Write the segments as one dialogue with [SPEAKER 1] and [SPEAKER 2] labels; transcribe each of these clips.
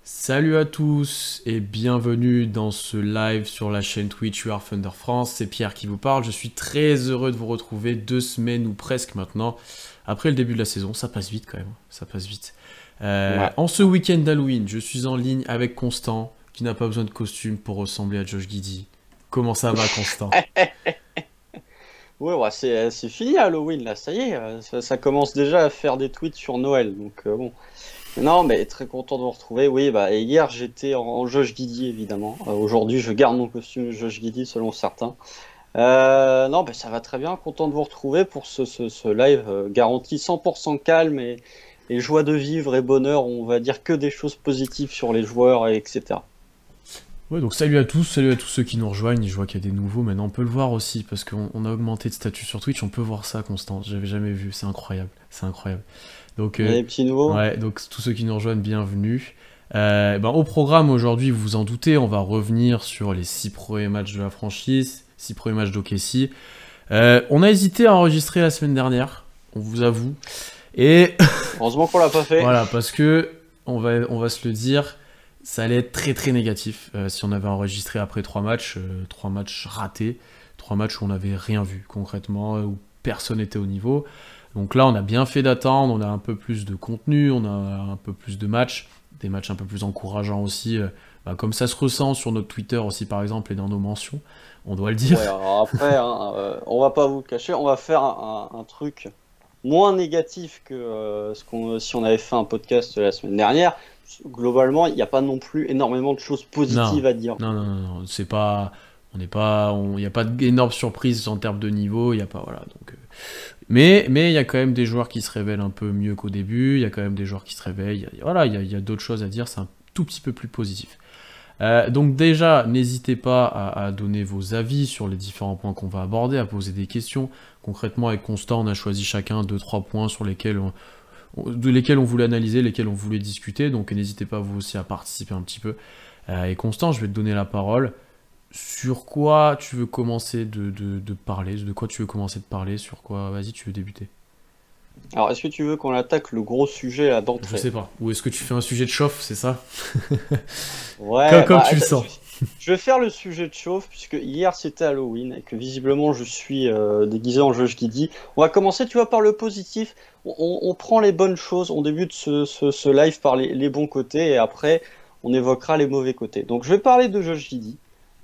[SPEAKER 1] Salut à tous et bienvenue dans ce live sur la chaîne Twitch You Are Thunder France. C'est Pierre qui vous parle. Je suis très heureux de vous retrouver 2 semaines ou presque maintenant après le début de la saison. Ça passe vite quand même, ça passe vite.
[SPEAKER 2] Ouais.
[SPEAKER 1] En ce week-end d'Halloween, je suis en ligne avec Constant qui n'a pas besoin de costume pour ressembler à Josh Giddey. Comment ça va, Constant?
[SPEAKER 2] Ouais, c'est fini Halloween là, ça y est, ça commence déjà à faire des tweets sur Noël, donc bon. Non, mais très content de vous retrouver. Oui, bah et hier j'étais en Josh Giddey évidemment. Aujourd'hui, je garde mon costume de Josh Giddey selon certains. Non, bah ça va très bien. Content de vous retrouver pour ce live garanti 100% calme et joie de vivre et bonheur. On va dire que des choses positives sur les joueurs, et etc.
[SPEAKER 1] Ouais, donc salut à tous ceux qui nous rejoignent. Je vois qu'il y a des nouveaux, maintenant on peut le voir aussi parce qu'on a augmenté de statut sur Twitch. On peut voir ça, Constant. J'avais jamais vu, c'est incroyable, c'est incroyable. Donc,
[SPEAKER 2] Il y a des petits nouveaux.
[SPEAKER 1] ouais, donc tous ceux qui nous rejoignent, bienvenue. Au programme aujourd'hui, vous vous en doutez, on va revenir sur les 6 premiers matchs de la franchise, 6 premiers matchs d'OKC. On a hésité à enregistrer la semaine dernière, on vous avoue. Et
[SPEAKER 2] Heureusement qu'on l'a pas fait.
[SPEAKER 1] voilà, parce que on va se le dire, ça allait être très très négatif si on avait enregistré après 3 matchs, 3 matchs ratés, 3 matchs où on n'avait rien vu concrètement, où personne n'était au niveau. Donc là, on a bien fait d'attendre, on a un peu plus de contenu, on a un peu plus de matchs, des matchs un peu plus encourageants aussi, comme ça se ressent sur notre Twitter aussi par exemple et dans nos mentions, on doit le dire.
[SPEAKER 2] Ouais, alors après, hein, on va pas vous le cacher, on va faire un truc moins négatif que si on avait fait un podcast la semaine dernière. Globalement, il n'y a pas non plus énormément de choses
[SPEAKER 1] Non,
[SPEAKER 2] positives à dire.
[SPEAKER 1] non, c'est pas, on n'est pas, il n'y a pas d'énormes surprises en termes de niveau, il y a pas, voilà, donc. Mais il y a quand même des joueurs qui se révèlent un peu mieux qu'au début, il y a quand même des joueurs qui se réveillent, voilà, il y a d'autres choses à dire, c'est un tout petit peu plus positif. Donc déjà, n'hésitez pas à donner vos avis sur les différents points qu'on va aborder, à poser des questions. Concrètement, avec Constant, on a choisi chacun 2 3 points sur lesquels on voulait analyser, lesquels on voulait discuter, donc n'hésitez pas vous aussi à participer un petit peu. Et Constant, je vais te donner la parole. Sur quoi tu veux commencer de parler? De quoi tu veux commencer de parler? Sur quoi, vas-y, tu veux débuter?
[SPEAKER 2] Alors, est-ce que tu veux qu'on attaque le gros sujet là
[SPEAKER 1] Je
[SPEAKER 2] d'entrée?
[SPEAKER 1] sais pas. Ou est-ce que tu fais un sujet de chauffe, c'est ça? Comme,
[SPEAKER 2] Ouais,
[SPEAKER 1] comme
[SPEAKER 2] bah
[SPEAKER 1] tu le
[SPEAKER 2] attends,
[SPEAKER 1] sens.
[SPEAKER 2] je vais faire le sujet de chauffe puisque hier c'était Halloween et que visiblement je suis déguisé en Josh Giddey. On va commencer, tu vois, par le positif. On prend les bonnes choses, on débute ce live par les bons côtés et après on évoquera les mauvais côtés. Donc je vais parler de Josh Giddey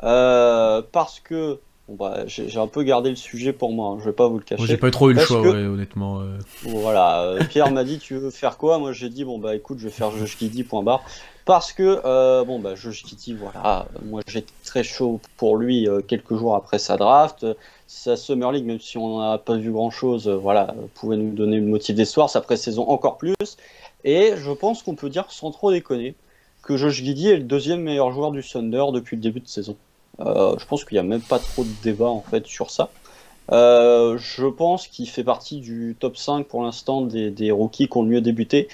[SPEAKER 2] parce que bon, bah, j'ai un peu gardé le sujet pour moi, hein, je vais pas vous le
[SPEAKER 1] Moi, j'ai
[SPEAKER 2] cacher.
[SPEAKER 1] pas trop eu le
[SPEAKER 2] Parce
[SPEAKER 1] choix,
[SPEAKER 2] que
[SPEAKER 1] ouais, honnêtement.
[SPEAKER 2] voilà, Pierre m'a dit tu veux faire quoi? Moi j'ai dit bon bah écoute je vais faire Josh Giddey point barre parce que bon bah Josh Giddey voilà moi j'étais très chaud pour lui quelques jours après sa draft. Sa Summer League même si on n'a pas vu grand chose voilà pouvait nous donner une motif d'espoir, sa pré-saison encore plus et je pense qu'on peut dire sans trop déconner que Josh Giddey est le deuxième meilleur joueur du Thunder depuis le début de saison. Je pense qu'il n'y a même pas trop de débat en fait sur ça. Je pense qu'il fait partie du top 5 pour l'instant des rookies qui ont le mieux débuté,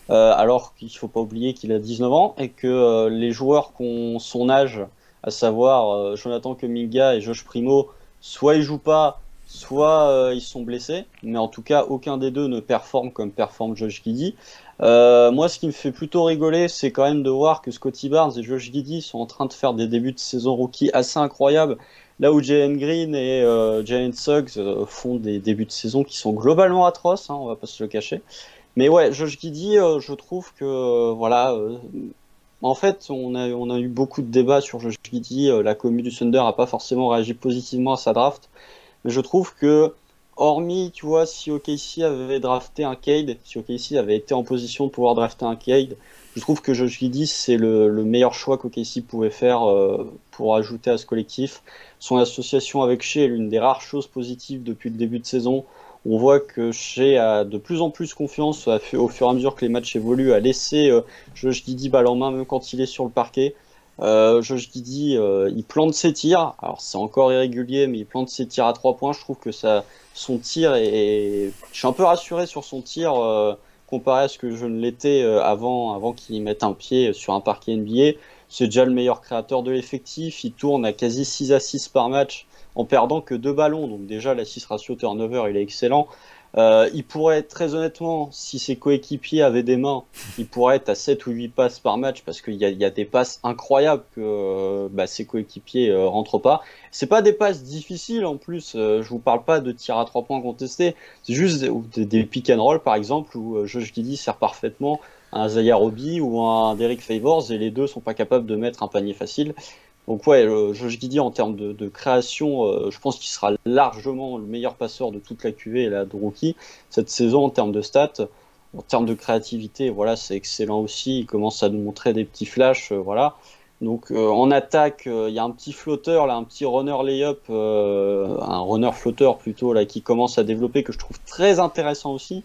[SPEAKER 2] alors qu'il ne faut pas oublier qu'il a 19 ans et que les joueurs qui ont son âge, à savoir Jonathan Kuminga et Josh Primo, soit ils jouent pas, soit ils sont blessés, mais en tout cas aucun des deux ne performe comme performe Josh Giddey. Moi, ce qui me fait plutôt rigoler, c'est quand même de voir que Scotty Barnes et Josh Giddey sont en train de faire des débuts de saison rookie assez incroyables. Là où Jalen Green et Jalen Suggs font des débuts de saison qui sont globalement atroces, hein, on va pas se le cacher. Mais ouais, Josh Giddey, je trouve que voilà, en fait, on a eu beaucoup de débats sur Josh Giddey. La commu du Thunder a pas forcément réagi positivement à sa draft, mais je trouve que hormis, tu vois, si OKC avait drafté un Cade, si OKC avait été en position de pouvoir drafter un Cade, je trouve que Josh Giddey c'est le meilleur choix qu'OKC pouvait faire pour ajouter à ce collectif. Son association avec Shea est l'une des rares choses positives depuis le début de saison. On voit que Shea a de plus en plus confiance au fur et à mesure que les matchs évoluent, à laisser Josh Giddey balle en main même quand il est sur le parquet. Josh Giddey, il plante ses tirs. Alors c'est encore irrégulier, mais il plante ses tirs à 3 points. Je trouve que son tir je suis un peu rassuré sur son tir comparé à ce que je ne l'étais avant qu'il mette un pied sur un parquet NBA. C'est déjà le meilleur créateur de l'effectif. Il tourne à quasi 6 assists par match en perdant que 2 ballons. Donc déjà l'assist ratio turnover il est excellent. Il pourrait, très honnêtement, si ses coéquipiers avaient des mains, il pourrait être à 7 ou 8 passes par match parce qu'il y a des passes incroyables que ses coéquipiers rentrent pas. C'est pas des passes difficiles en plus, je vous parle pas de tirs à 3 points contestés, c'est juste des pick and roll par exemple où Josh Giddey sert parfaitement à un Zaya Roby ou à un Derrick Favors et les deux sont pas capables de mettre un panier facile. Donc ouais, Josh Giddey en termes de création, je pense qu'il sera largement le meilleur passeur de toute la QV et la de rookie cette saison en termes de stats. En termes de créativité, voilà, c'est excellent aussi. Il commence à nous montrer des petits flashs, voilà. Donc en attaque, il y a un petit flotteur là, un petit runner layup, un runner flotteur plutôt là qui commence à développer que je trouve très intéressant aussi.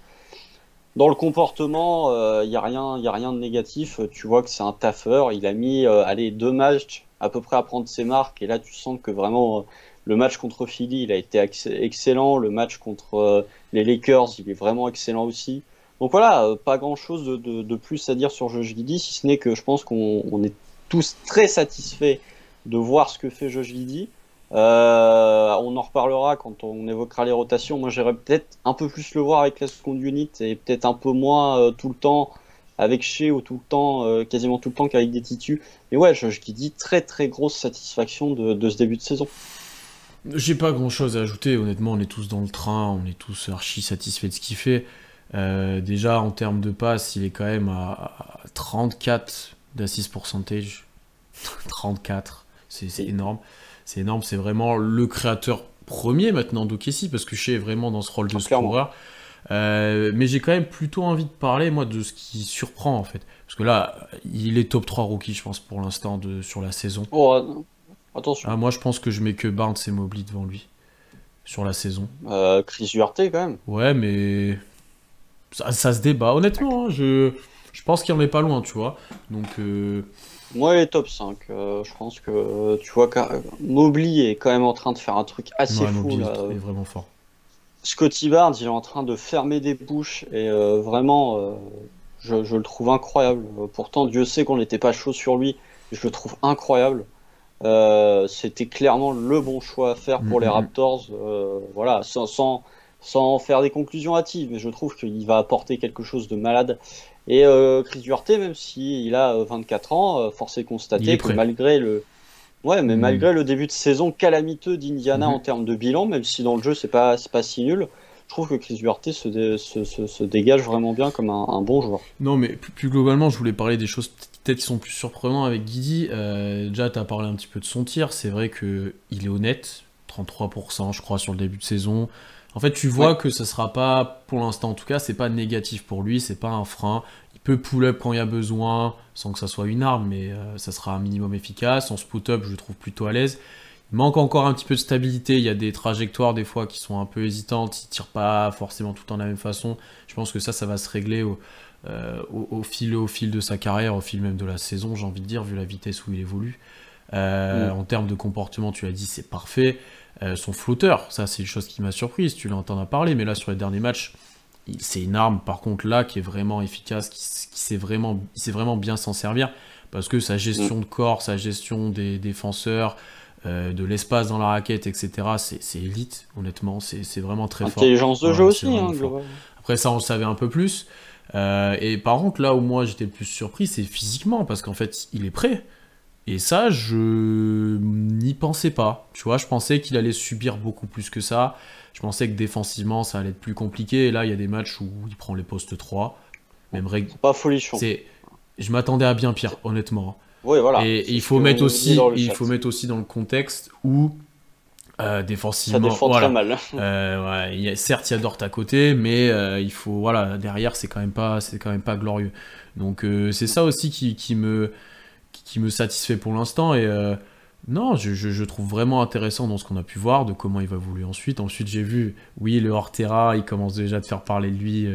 [SPEAKER 2] Dans le comportement, il y a rien de négatif. Tu vois que c'est un taffeur. Il a mis 2 matchs à peu près à prendre ses marques. Et là, tu sens que vraiment le match contre Philly, il a été excellent. Le match contre les Lakers, il est vraiment excellent aussi. Donc voilà, pas grand-chose de plus à dire sur Josh Giddey, si ce n'est que je pense qu'on est tous très satisfaits de voir ce que fait Josh Giddey. On en reparlera quand on évoquera les rotations. Moi, j'aimerais peut-être un peu plus le voir avec la seconde unit et peut-être un peu moins tout le temps avec Shea ou tout le temps, quasiment tout le temps qu'avec des titus. Mais ouais, Josh Giddey, très très grosse satisfaction de ce début de saison.
[SPEAKER 1] J'ai pas grand chose à ajouter, honnêtement, on est tous dans le train, on est tous archi satisfaits de ce qu'il fait. Déjà, en termes de passes, il est quand même à 34 d'assist percentage. 34, c'est énorme. C'est énorme, c'est vraiment le créateur premier maintenant d'OKC, parce que Shea est vraiment dans ce rôle de scoreur. Mais j'ai quand même plutôt envie de parler, moi, de ce qui surprend, en fait. Parce que là, il est top 3 rookie, je pense, pour l'instant, sur la saison.
[SPEAKER 2] Oh, attention.
[SPEAKER 1] Moi, je pense que je mets que Barnes et Mobley devant lui, sur la saison.
[SPEAKER 2] Chris Duarte, quand même.
[SPEAKER 1] Ouais, mais ça se débat. Honnêtement, hein, je pense qu'il en est pas loin, tu vois. Donc...
[SPEAKER 2] Moi, il est top 5. Je pense que tu vois, Mobley est quand même en train de faire un truc assez fou.
[SPEAKER 1] Mobley
[SPEAKER 2] là.
[SPEAKER 1] est vraiment fort.
[SPEAKER 2] Scottie Barnes, il est en train de fermer des bouches et vraiment, je le trouve incroyable. Pourtant, Dieu sait qu'on n'était pas chaud sur lui. Je le trouve incroyable. C'était clairement le bon choix à faire pour les Raptors. Voilà, sans faire des conclusions hâtives, mais je trouve qu'il va apporter quelque chose de malade. Et Chris Duarte, même s'il a 24 ans, force est de constater que malgré le début de saison calamiteux d'Indiana en termes de bilan, même si dans le jeu c'est pas si nul, je trouve que Chris Duarte se dégage vraiment bien comme un bon joueur.
[SPEAKER 1] Non, mais plus globalement, je voulais parler des choses peut-être qui sont plus surprenantes avec Giddey. Déjà, tu as parlé un petit peu de son tir. C'est vrai qu'il est honnête, 33% je crois sur le début de saison. En fait, tu vois que ça sera pas, pour l'instant en tout cas, c'est pas négatif pour lui, c'est pas un frein. Il peut pull-up quand il y a besoin, sans que ça soit une arme, mais ça sera un minimum efficace. En spot-up, je le trouve plutôt à l'aise. Il manque encore un petit peu de stabilité, il y a des trajectoires des fois qui sont un peu hésitantes, il tire pas forcément tout le temps de la même façon. Je pense que ça va se régler au fil de sa carrière, au fil même de la saison, j'ai envie de dire, vu la vitesse où il évolue. En termes de comportement, tu l'as dit, c'est parfait. Son flotteur, ça c'est une chose qui m'a surprise, tu l'entends parler, mais là sur les derniers matchs, c'est une arme par contre là qui est vraiment efficace, qui sait vraiment bien s'en servir, parce que sa gestion de corps, sa gestion des défenseurs, de l'espace dans la raquette, etc., c'est élite, honnêtement, c'est vraiment très fort.
[SPEAKER 2] Intelligence de jeu aussi, hein,
[SPEAKER 1] après ça on le savait un peu plus, et par contre là où moi j'étais le plus surpris, c'est physiquement, parce qu'en fait il est prêt. Et ça, je n'y pensais pas. Tu vois, je pensais qu'il allait subir beaucoup plus que ça. Je pensais que défensivement, ça allait être plus compliqué. Et là, il y a des matchs où il prend les postes 3. Même règle.
[SPEAKER 2] C'est pas folichon.
[SPEAKER 1] Je m'attendais à bien pire, honnêtement.
[SPEAKER 2] Oui, voilà.
[SPEAKER 1] Et il faut mettre aussi dans le contexte où défensivement,
[SPEAKER 2] ça défend très mal.
[SPEAKER 1] Certes, il y a Dort à côté, mais il faut, voilà, derrière, c'est quand même pas glorieux. Donc c'est ça aussi qui me satisfait pour l'instant, et non, je trouve vraiment intéressant dans ce qu'on a pu voir, de comment il va évoluer ensuite. Ensuite, j'ai vu, oui, le hors-terrain, il commence déjà à te faire parler de lui.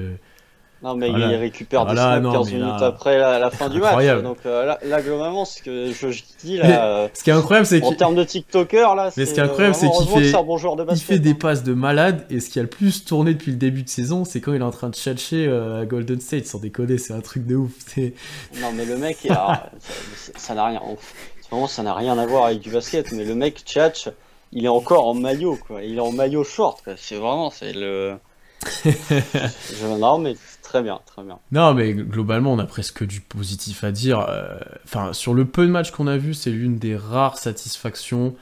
[SPEAKER 2] Non, mais il récupère des snaps 15 minutes après la fin du match. Donc là, globalement, ce que je dis là.
[SPEAKER 1] Ce qui est incroyable, c'est
[SPEAKER 2] en termes de TikToker, là,
[SPEAKER 1] mais ce qui est incroyable, c'est qu'il fait des passes de malade, et ce qui a le plus tourné depuis le début de saison, c'est quand il est en train de chercher à Golden State, sans déconner, c'est un truc de ouf.
[SPEAKER 2] Non, mais le mec, ça n'a rien. Vraiment, ça n'a rien à voir avec du basket, mais le mec, Tchatch, il est encore en maillot, quoi. Il est en maillot short, quoi. C'est vraiment, Non, mais très bien, très bien.
[SPEAKER 1] Non, mais globalement, on a presque du positif à dire. Enfin, sur le peu de matchs qu'on a vu, c'est l'une des rares satisfactions.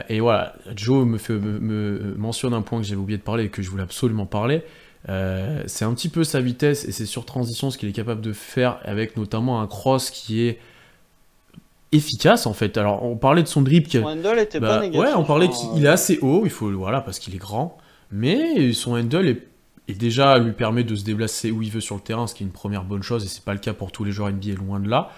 [SPEAKER 1] Et voilà, Joe me mentionne un point que j'avais oublié de parler et que je voulais absolument parler. C'est un petit peu sa vitesse et c'est sur transition ce qu'il est capable de faire avec notamment un cross qui est efficace en fait. Alors, on parlait de son dribble qui,
[SPEAKER 2] Son handle était pas négatif.
[SPEAKER 1] ouais, on parlait
[SPEAKER 2] hein,
[SPEAKER 1] qu'il est assez haut, il faut voilà parce qu'il est grand, mais son handle est déjà lui permet de se déplacer où il veut sur le terrain, ce qui est une première bonne chose et c'est pas le cas pour tous les joueurs NBA loin de là.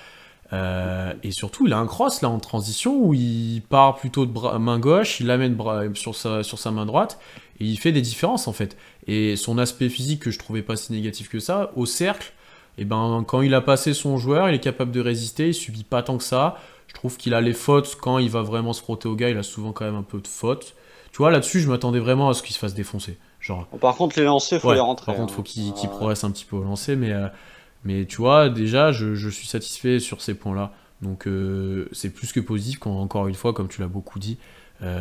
[SPEAKER 1] Et surtout, il a un cross là en transition où il part plutôt de main gauche, il l'amène sur sa main droite et il fait des différences en fait. Et son aspect physique que je trouvais pas si négatif que ça, au cercle, et ben quand il a passé son joueur, il est capable de résister, il subit pas tant que ça. Je trouve qu'il a les fautes quand il va vraiment se frotter au gars, il a souvent quand même un peu de fautes. Tu vois, là-dessus, je m'attendais vraiment à ce qu'il se fasse défoncer. Genre,
[SPEAKER 2] Par contre, les lancers, faut
[SPEAKER 1] ouais,
[SPEAKER 2] les rentrer.
[SPEAKER 1] par contre, faut
[SPEAKER 2] hein.
[SPEAKER 1] qu'il progresse un petit peu au lancer, mais tu vois, déjà, je suis satisfait sur ces points-là. Donc, c'est plus que positif quand, encore une fois, comme tu l'as beaucoup dit,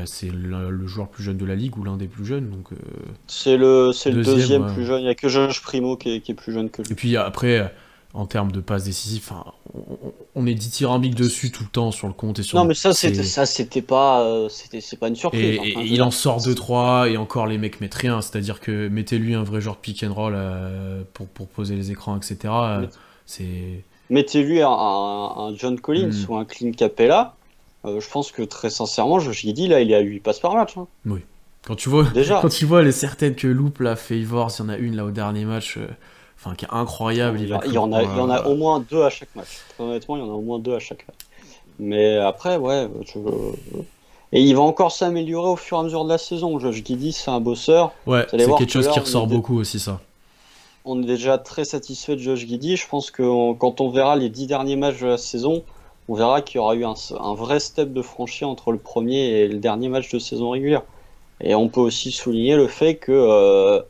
[SPEAKER 1] c'est le joueur plus jeune de la ligue ou l'un des plus jeunes. Donc,
[SPEAKER 2] C'est le deuxième
[SPEAKER 1] ouais.
[SPEAKER 2] plus jeune. Il n'y a que Josh Primo qui est plus jeune que
[SPEAKER 1] Et
[SPEAKER 2] lui.
[SPEAKER 1] puis après, en termes de passes décisives, enfin, on est dithyrambique dessus tout le temps sur le compte et sur
[SPEAKER 2] Non,
[SPEAKER 1] le.
[SPEAKER 2] mais c'était pas, c'est pas une surprise.
[SPEAKER 1] Et
[SPEAKER 2] Enfin, je veux
[SPEAKER 1] il
[SPEAKER 2] dire,
[SPEAKER 1] en sort 2-3 et encore les mecs mettent rien. C'est-à-dire que mettez-lui un vrai genre de pick and roll pour poser les écrans, etc.
[SPEAKER 2] met-
[SPEAKER 1] C'est.
[SPEAKER 2] Mettez-lui un John Collins
[SPEAKER 1] Hmm,
[SPEAKER 2] ou un Clint Capella. Je pense que très sincèrement, je l'ai dit là, il est à 8 passes par match. hein.
[SPEAKER 1] oui. Quand tu vois,
[SPEAKER 2] Déjà.
[SPEAKER 1] quand tu vois les certaines que loupe la Favors, il y en a une là au dernier match, enfin qui est incroyable. Il va
[SPEAKER 2] Il y en a, il y en a au moins deux à chaque match. Très honnêtement, il y en a au moins deux à chaque match. Mais après, ouais, et il va encore s'améliorer au fur et à mesure de la saison. Josh Giddey, c'est un bosseur.
[SPEAKER 1] Ouais,
[SPEAKER 2] Vous allez
[SPEAKER 1] c'est
[SPEAKER 2] voir
[SPEAKER 1] quelque
[SPEAKER 2] que
[SPEAKER 1] chose
[SPEAKER 2] là,
[SPEAKER 1] qui ressort beaucoup aussi ça.
[SPEAKER 2] on est déjà très satisfait de Josh Giddey. Je pense que quand on verra les 10 derniers matchs de la saison, on verra qu'il y aura eu un vrai step de franchi entre le premier et le dernier match de saison régulière. Et on peut aussi souligner le fait que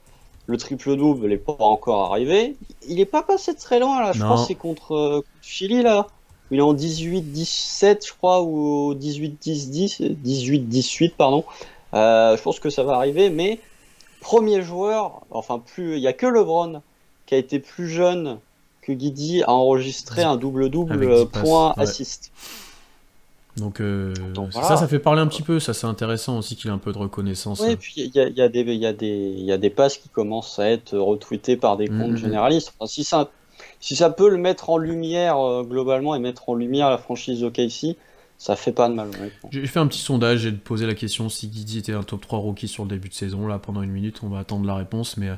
[SPEAKER 2] le triple-double n'est pas encore arrivé. Il n'est pas passé très loin là, je crois que
[SPEAKER 1] Non,
[SPEAKER 2] c'est contre Philly là. Il est en 18-17 je crois, ou 18-10-10, 18-18 pardon. Je pense que ça va arriver, mais premier joueur, enfin plus, il n'y a que LeBron qui a été plus jeune que Giddey à enregistrer un double-double
[SPEAKER 1] avec 10 passes.
[SPEAKER 2] point
[SPEAKER 1] Ouais.
[SPEAKER 2] assist.
[SPEAKER 1] Donc,
[SPEAKER 2] Donc
[SPEAKER 1] ça
[SPEAKER 2] voilà.
[SPEAKER 1] fait parler un petit peu. Ça, c'est intéressant aussi qu'il ait un peu de reconnaissance.
[SPEAKER 2] Oui, et puis il y a des passes qui commencent à être retweetées par des
[SPEAKER 1] Mm,
[SPEAKER 2] comptes
[SPEAKER 1] mm, mm.
[SPEAKER 2] généralistes. Enfin, si ça peut le mettre en lumière globalement et mettre en lumière la franchise OKC, ça fait pas de mal, honnêtement.
[SPEAKER 1] J'ai fait un petit sondage, j'ai posé la question si Guidi était un top 3 rookie sur le début de saison. Là, pendant une minute, on va attendre la réponse, mais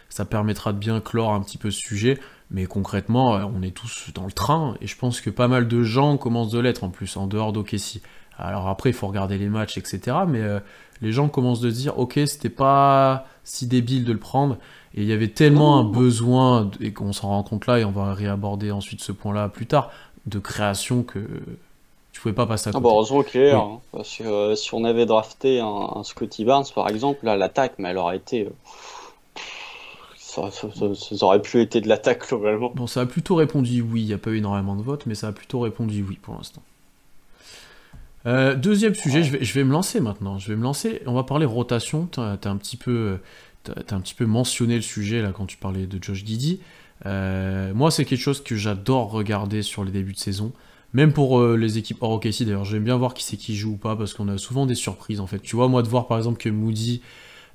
[SPEAKER 1] ça permettra de bien clore un petit peu ce sujet. Mais concrètement, on est tous dans le train, et je pense que pas mal de gens commencent de l'être en plus, en dehors d'OKC. Alors après, il faut regarder les matchs, etc. Mais les gens commencent de se dire, ok, c'était pas si débile de le prendre, et il y avait tellement un
[SPEAKER 2] Non,
[SPEAKER 1] besoin, et qu'on s'en rend compte là, et on va réaborder ensuite ce point-là plus tard, de création que tu pouvais pas passer à
[SPEAKER 2] ah bah
[SPEAKER 1] côté.
[SPEAKER 2] heureusement qu'il est là,
[SPEAKER 1] Oui.
[SPEAKER 2] hein, parce que si on avait drafté un Scotty Barnes par exemple, là l'attaque, mais elle aurait été, ça aurait pu être de l'attaque globalement.
[SPEAKER 1] Bon, ça a plutôt répondu oui, il n'y a pas eu énormément de votes, mais ça a plutôt répondu oui pour l'instant. Deuxième sujet,
[SPEAKER 2] Ouais.
[SPEAKER 1] je vais me lancer maintenant. Je vais me lancer, on va parler rotation. T'as un petit peu mentionné le sujet là quand tu parlais de Josh Giddey. Moi, c'est quelque chose que j'adore regarder sur les débuts de saison. Même pour les équipes hors OKC d'ailleurs, j'aime bien voir qui c'est qui joue ou pas parce qu'on a souvent des surprises en fait. Tu vois, moi de voir par exemple que Moody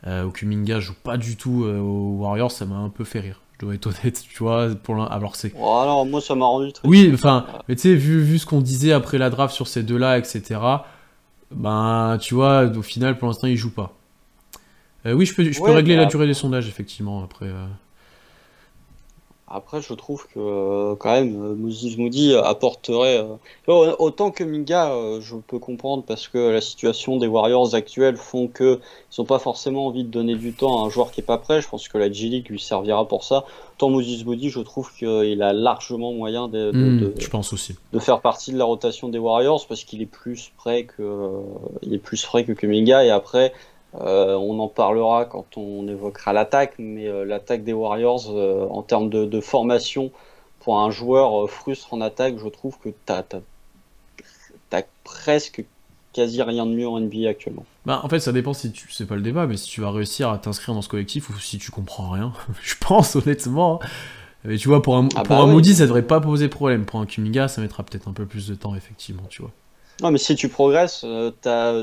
[SPEAKER 1] ou que Minga joue pas du tout aux Warriors, ça m'a un peu fait rire. Je dois être honnête, tu vois, alors c'est
[SPEAKER 2] Bon, alors moi ça m'a rendu triste.
[SPEAKER 1] oui, enfin, mais tu sais, vu ce qu'on disait après la draft sur ces deux-là, etc., ben, tu vois, au final, pour l'instant, ils jouent pas. Oui, je peux
[SPEAKER 2] Ouais,
[SPEAKER 1] régler
[SPEAKER 2] mais
[SPEAKER 1] la durée des sondages, effectivement, après.
[SPEAKER 2] après, je trouve que quand même, Moses Moody apporterait. Autant que Minga, je peux comprendre parce que la situation des Warriors actuels font que ils n'ont pas forcément envie de donner du temps à un joueur qui est pas prêt. Je pense que la G-League lui servira pour ça. Autant Moses Moody, je trouve qu'il a largement moyen
[SPEAKER 1] Je pense aussi.
[SPEAKER 2] de faire partie de la rotation des Warriors parce qu'il est plus prêt il est plus frais que Kuminga et après on en parlera quand on évoquera l'attaque mais l'attaque des Warriors en termes de formation pour un joueur frustre en attaque je trouve que t'as presque quasi rien de mieux en NBA actuellement.
[SPEAKER 1] Bah, en fait, ça dépend si tu... C'est pas le débat, mais si tu vas réussir à t'inscrire dans ce collectif ou si tu comprends rien. Je pense, honnêtement. Mais tu vois, pour un Moody, ça devrait pas poser problème. Pour un Kuminga, ça mettra peut-être un peu plus de temps, effectivement, tu vois.
[SPEAKER 2] Non, mais si tu progresses,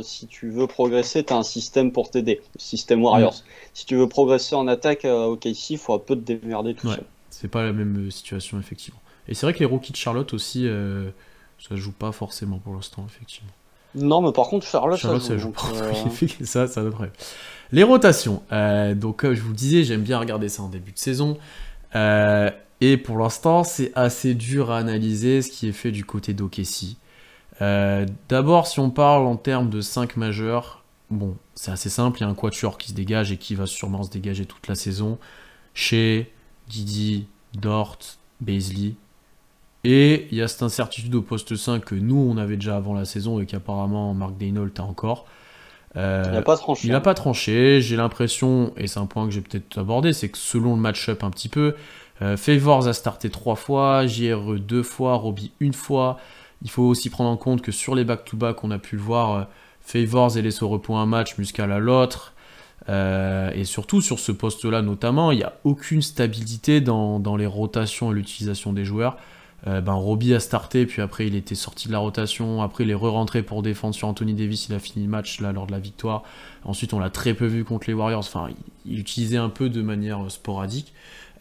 [SPEAKER 2] si tu veux progresser, tu as un système pour t'aider, le système Warriors. Si tu veux progresser en attaque au OKC, il faut un peu te démerder tout seul.
[SPEAKER 1] C'est pas la même situation, effectivement. Et c'est vrai que les rookies de Charlotte aussi, ça joue pas forcément pour l'instant, effectivement.
[SPEAKER 2] Non, mais par contre, Charlotte
[SPEAKER 1] ça joue. Ça devrait. Les rotations. Donc, comme je vous le disais, j'aime bien regarder ça en début de saison. Et pour l'instant, c'est assez dur à analyser ce qui est fait du côté d'OKC. D'abord, si on parle en termes de 5 majeurs, bon, c'est assez simple, il y a un quatuor qui se dégage et qui va sûrement se dégager toute la saison. Shea, Giddey, Dort, Bazley. Et il y a cette incertitude au poste 5 que nous, on avait déjà avant la saison et qu'apparemment Mark Daigneault a encore.
[SPEAKER 2] Il n'a pas tranché.
[SPEAKER 1] Il n'a pas tranché, j'ai l'impression, et c'est un point que j'ai peut-être abordé, c'est que selon le match-up un petit peu, Favors a starté 3 fois, JRE 2 fois, Roby 1 fois. Il faut aussi prendre en compte que sur les back-to-back, on a pu le voir, Favors est laissé au repos un match, Muscala l'autre. Et surtout sur ce poste-là notamment, il n'y a aucune stabilité dans les rotations et l'utilisation des joueurs. Roby a starté, puis après il était sorti de la rotation, après il est re-rentré pour défendre sur Anthony Davis, il a fini le match là lors de la victoire. Ensuite on l'a très peu vu contre les Warriors, enfin il utilisait un peu de manière sporadique.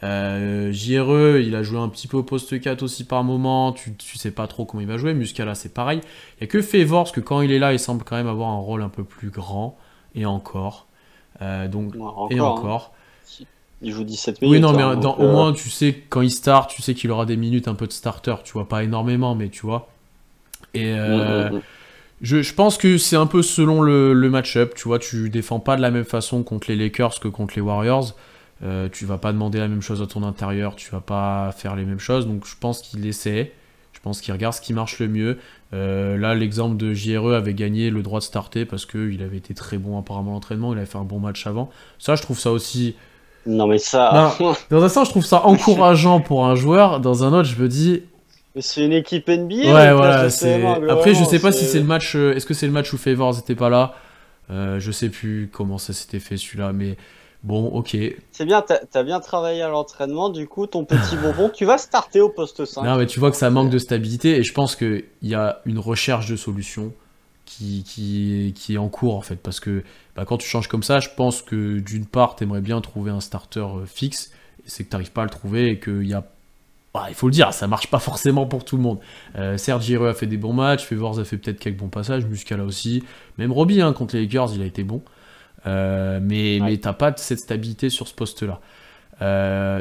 [SPEAKER 1] JRE, il a joué un petit peu au poste 4 aussi par moment, tu sais pas trop comment il va jouer. Muscala c'est pareil, il n'y a que Favors que quand il est là il semble quand même avoir un rôle un peu plus grand, et encore. Encore.
[SPEAKER 2] Il joue 17 minutes.
[SPEAKER 1] Oui, non, mais au moins, tu sais, quand il start, tu sais qu'il aura des minutes un peu de starter, tu vois, pas énormément, mais tu vois. Et je pense que c'est un peu selon le match-up, tu vois, tu défends pas de la même façon contre les Lakers que contre les Warriors. Tu vas pas demander la même chose à ton intérieur, tu vas pas faire les mêmes choses, donc je pense qu'il essaie. Je pense qu'il regarde ce qui marche le mieux. Là, l'exemple de JRE avait gagné le droit de starter parce qu'il avait été très bon apparemment à l'entraînement, il avait fait un bon match avant. Ça, je trouve ça aussi...
[SPEAKER 2] Non, mais ça...
[SPEAKER 1] Non, dans un sens, je trouve ça encourageant pour un joueur. Dans un autre, je me dis...
[SPEAKER 2] Mais c'est une équipe NBA.
[SPEAKER 1] Ouais, voilà. Après, je sais pas si c'est le match... Est-ce que c'est le match où Favors n'était pas là? Je sais plus comment ça s'était fait celui-là, mais... Bon, ok.
[SPEAKER 2] C'est bien, t'as bien travaillé à l'entraînement, du coup, ton petit bonbon, tu vas starter au poste 5.
[SPEAKER 1] Non, mais tu vois que ça manque de stabilité, et je pense qu'il y a une recherche de solutions qui est en cours, en fait, parce que quand tu changes comme ça, je pense que d'une part, t'aimerais bien trouver un starter fixe, et c'est que t'arrives pas à le trouver, et qu'il y a... il faut le dire, ça marche pas forcément pour tout le monde. Certes, JRE a fait des bons matchs, Favors a fait peut-être quelques bons passages, Muscala aussi, même Roby, contre les Lakers, il a été bon. Mais t'as pas cette stabilité sur ce poste-là.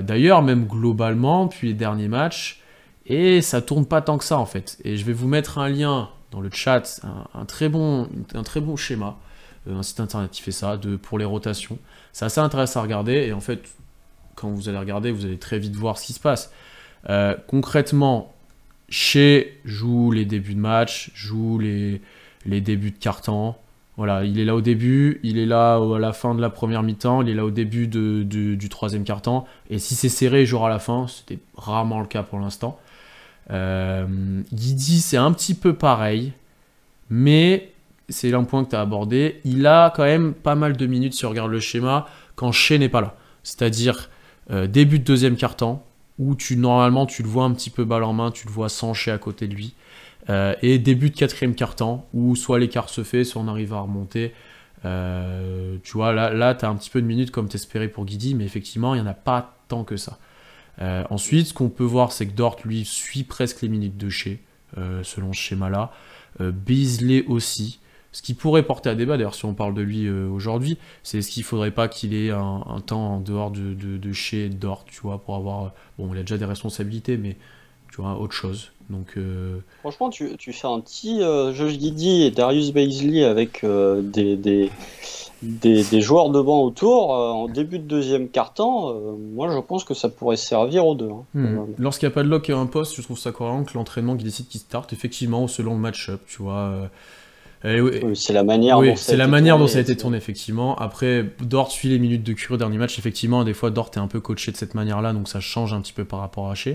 [SPEAKER 1] D'ailleurs, même globalement, depuis les derniers matchs, et ça tourne pas tant que ça en fait. Et je vais vous mettre un lien dans le chat, un très bon schéma, un site internet qui fait ça, pour les rotations. C'est assez intéressant à regarder, et en fait, quand vous allez regarder, vous allez très vite voir ce qui se passe. Concrètement, Shea joue les débuts de match, joue les débuts de quart-temps. Voilà, il est là au début, il est là à la fin de la première mi-temps, il est là au début du troisième quart-temps. Et si c'est serré, il jouera à la fin. C'était rarement le cas pour l'instant. Giddey, c'est un petit peu pareil. Mais c'est un point que tu as abordé. Il a quand même pas mal de minutes, si on regarde le schéma, quand Shea n'est pas là. C'est-à-dire début de deuxième quart-temps, où normalement tu le vois un petit peu balle en main, tu le vois sans Shea à côté de lui. Et début de quatrième quart-temps, où soit l'écart se fait, soit on arrive à remonter. Tu vois, là tu as un petit peu de minutes comme t'espérais pour Giddey, mais effectivement, il n'y en a pas tant que ça. Ensuite, ce qu'on peut voir, c'est que Dort, lui, suit presque les minutes de Shea, selon ce schéma-là. Beasley aussi. Ce qui pourrait porter à débat, d'ailleurs, si on parle de lui aujourd'hui, c'est ce qu'il ne faudrait pas qu'il ait un temps en dehors de Shea et de Dort, tu vois, pour avoir... Bon, il a déjà des responsabilités, mais tu vois, autre chose. Donc,
[SPEAKER 2] franchement, tu fais un petit Josh Giddey et Darius Bazley avec des joueurs de banc autour en début de deuxième quart-temps. Moi, je pense que ça pourrait servir aux deux.
[SPEAKER 1] Lorsqu'il n'y a pas de lock et un poste, je trouve ça cohérent que l'entraînement qui décide qui start, effectivement, selon le match-up, tu vois.
[SPEAKER 2] Oui, c'est la manière dont ça a été tourné,
[SPEAKER 1] effectivement. Après, Dort suit les minutes de cure au dernier match. Effectivement, des fois, Dort est un peu coaché de cette manière-là, donc ça change un petit peu par rapport à Shea.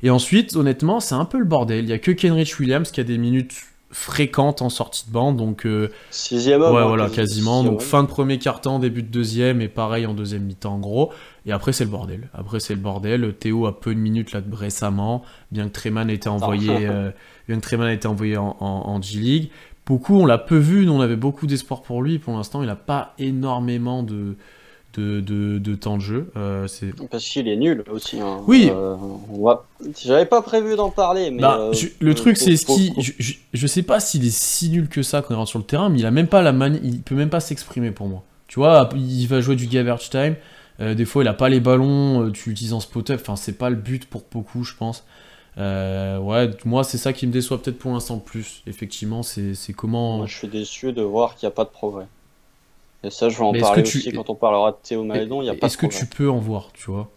[SPEAKER 1] Et ensuite, honnêtement, c'est un peu le bordel. Il n'y a que Kenrich Williams qui a des minutes fréquente en sortie de banc, donc
[SPEAKER 2] 6e homme,
[SPEAKER 1] ouais,
[SPEAKER 2] hein,
[SPEAKER 1] voilà, quasiment. Donc
[SPEAKER 2] homme.
[SPEAKER 1] fin de premier quart-temps, début de deuxième, et pareil en deuxième mi-temps en gros. Et après c'est le bordel. Après c'est le bordel. Théo a peu de minutes là récemment, bien que Treman ait été envoyé, en G-League. Beaucoup, on l'a peu vu, nous on avait beaucoup d'espoir pour lui. Pour l'instant, il n'a pas énormément de temps de jeu.
[SPEAKER 2] Parce qu'il est nul aussi. Hein.
[SPEAKER 1] Oui.
[SPEAKER 2] J'avais pas prévu d'en parler, mais
[SPEAKER 1] le truc c'est je sais pas s'il est si nul que ça quand il rentre sur le terrain, mais il a même pas il peut même pas s'exprimer pour moi. Tu vois, il va jouer du garbage time. Des fois, il a pas les ballons. Tu l'utilises en spot-up. Enfin, c'est pas le but pour beaucoup, je pense. Ouais, moi, c'est ça qui me déçoit peut-être pour l'instant le plus. Effectivement, c'est comment.
[SPEAKER 2] Moi, je suis déçu de voir qu'il n'y a pas de progrès. Et ça, je vais en parler aussi quand on parlera de Théo Malédon. Il y a pas de progrès.
[SPEAKER 1] Est-ce que tu peux en voir, tu vois?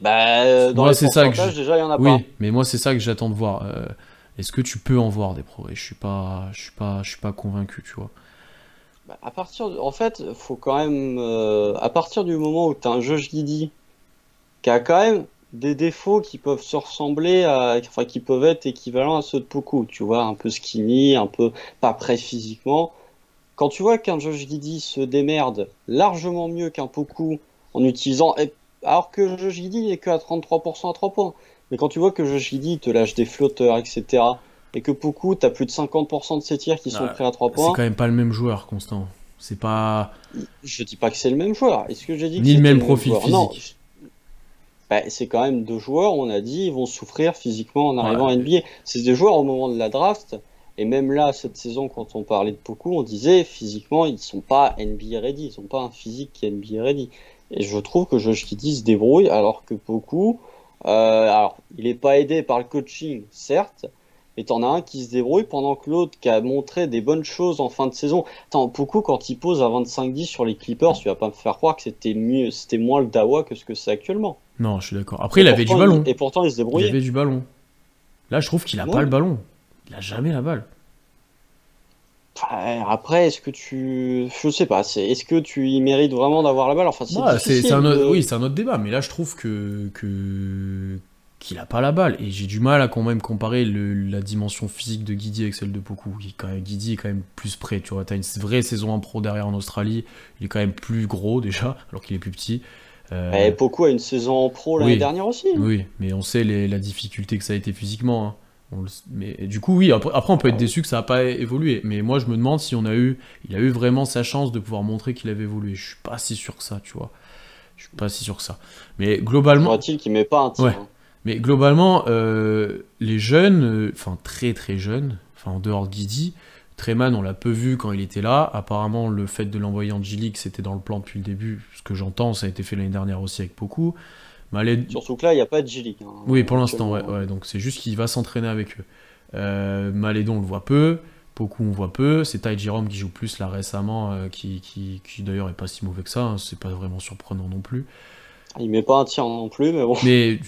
[SPEAKER 2] Dans
[SPEAKER 1] moi,
[SPEAKER 2] les pourcentages, déjà, il y en a pas.
[SPEAKER 1] Oui, mais moi, c'est ça que j'attends de voir. Est-ce que tu peux en voir des progrès? Je suis pas convaincu, tu vois.
[SPEAKER 2] En fait, faut quand même. À partir du moment où tu as un Josh Giddey qui a quand même des défauts qui peuvent se ressembler enfin, qui peuvent être équivalents à ceux de Poku, tu vois, un peu skinny, un peu pas prêt physiquement. Quand tu vois qu'un Josh Giddey se démerde largement mieux qu'un Poku en utilisant. Alors que Josh Giddey n'est qu'à 33% à 3 points. Mais quand tu vois que Josh Giddey te lâche des flotteurs, etc. Et que Poku, t'as plus de 50% de ses tirs qui sont pris à 3 points.
[SPEAKER 1] C'est quand même pas le même joueur, Constant. C'est pas.
[SPEAKER 2] Je dis pas que c'est le même joueur. Est-ce que j'ai dit que
[SPEAKER 1] ni le même
[SPEAKER 2] le
[SPEAKER 1] profil
[SPEAKER 2] joueur?
[SPEAKER 1] physique.
[SPEAKER 2] Non. C'est quand même deux joueurs, on a dit, ils vont souffrir physiquement en arrivant à NBA. C'est des joueurs au moment de la draft. Et même là, cette saison, quand on parlait de Poku, on disait physiquement, ils sont pas NBA ready. Ils ont pas un physique qui est NBA ready. Et je trouve que Josh Giddey se débrouille, alors que Poku, alors, il est pas aidé par le coaching, certes, mais t'en as un qui se débrouille pendant que l'autre qui a montré des bonnes choses en fin de saison. Attends, Poku, quand il pose à 25-10 sur les Clippers, tu vas pas me faire croire que c'était moins le Dawa que ce que c'est actuellement.
[SPEAKER 1] Non, je suis d'accord. Après, il avait du ballon.
[SPEAKER 2] Et pourtant, il se débrouillait.
[SPEAKER 1] Il avait du ballon. Là, je trouve qu'il a pas le ballon. Il a jamais la balle.
[SPEAKER 2] Après, est-ce que je sais pas, est-ce que tu y mérites vraiment d'avoir la balle? Enfin,
[SPEAKER 1] c'est un autre débat, mais là, je trouve qu'il a pas la balle. Et j'ai du mal à quand même comparer la dimension physique de Giddey avec celle de Poku. Giddey est quand même plus près, tu vois. T'as une vraie saison en pro derrière en Australie. Il est quand même plus gros déjà, alors qu'il est plus petit.
[SPEAKER 2] Poku a une saison en pro l'année dernière aussi.
[SPEAKER 1] Oui, mais on sait la difficulté que ça a été physiquement. Hein. Mais du coup, oui, après on peut être déçu que ça n'a pas évolué. Mais moi, je me demande si il a eu vraiment sa chance de pouvoir montrer qu'il avait évolué. Je suis pas si sûr que ça, tu vois. Je suis pas si sûr que ça. Mais globalement.
[SPEAKER 2] Faudrait-il qu'il met pas un tir.
[SPEAKER 1] Ouais. Mais globalement, les jeunes, enfin très très jeunes, enfin en dehors de Giddey, Treman, on l'a peu vu quand il était là. Apparemment, le fait de l'envoyer en G-League, c'était dans le plan depuis le début. Ce que j'entends, ça a été fait l'année dernière aussi avec Poku.
[SPEAKER 2] Surtout que là, il n'y a pas de G-League. Hein,
[SPEAKER 1] oui, pour l'instant, ouais. Donc c'est juste qu'il va s'entraîner avec eux. Malédon, on le voit peu. Poku, on voit peu. C'est Ty Jerome qui joue plus là récemment, qui d'ailleurs est pas si mauvais que ça. Hein, c'est pas vraiment surprenant non plus.
[SPEAKER 2] Il met pas un tir non plus, mais bon.
[SPEAKER 1] Mais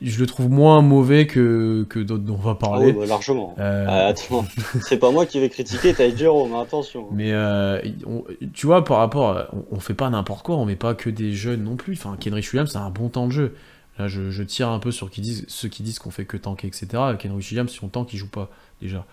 [SPEAKER 1] je le trouve moins mauvais que d'autres dont on va parler.
[SPEAKER 2] Largement. Attends, c'est pas moi qui vais critiquer Ty Jerome, attention.
[SPEAKER 1] Mais tu vois, par rapport, on fait pas n'importe quoi, on met pas que des jeunes non plus. Enfin, Kenrich Williams, c'est un bon temps de jeu. Là, je tire un peu sur ceux qui disent qu'on fait que tanker, etc. Kenrich Williams, si on tank, il joue pas déjà.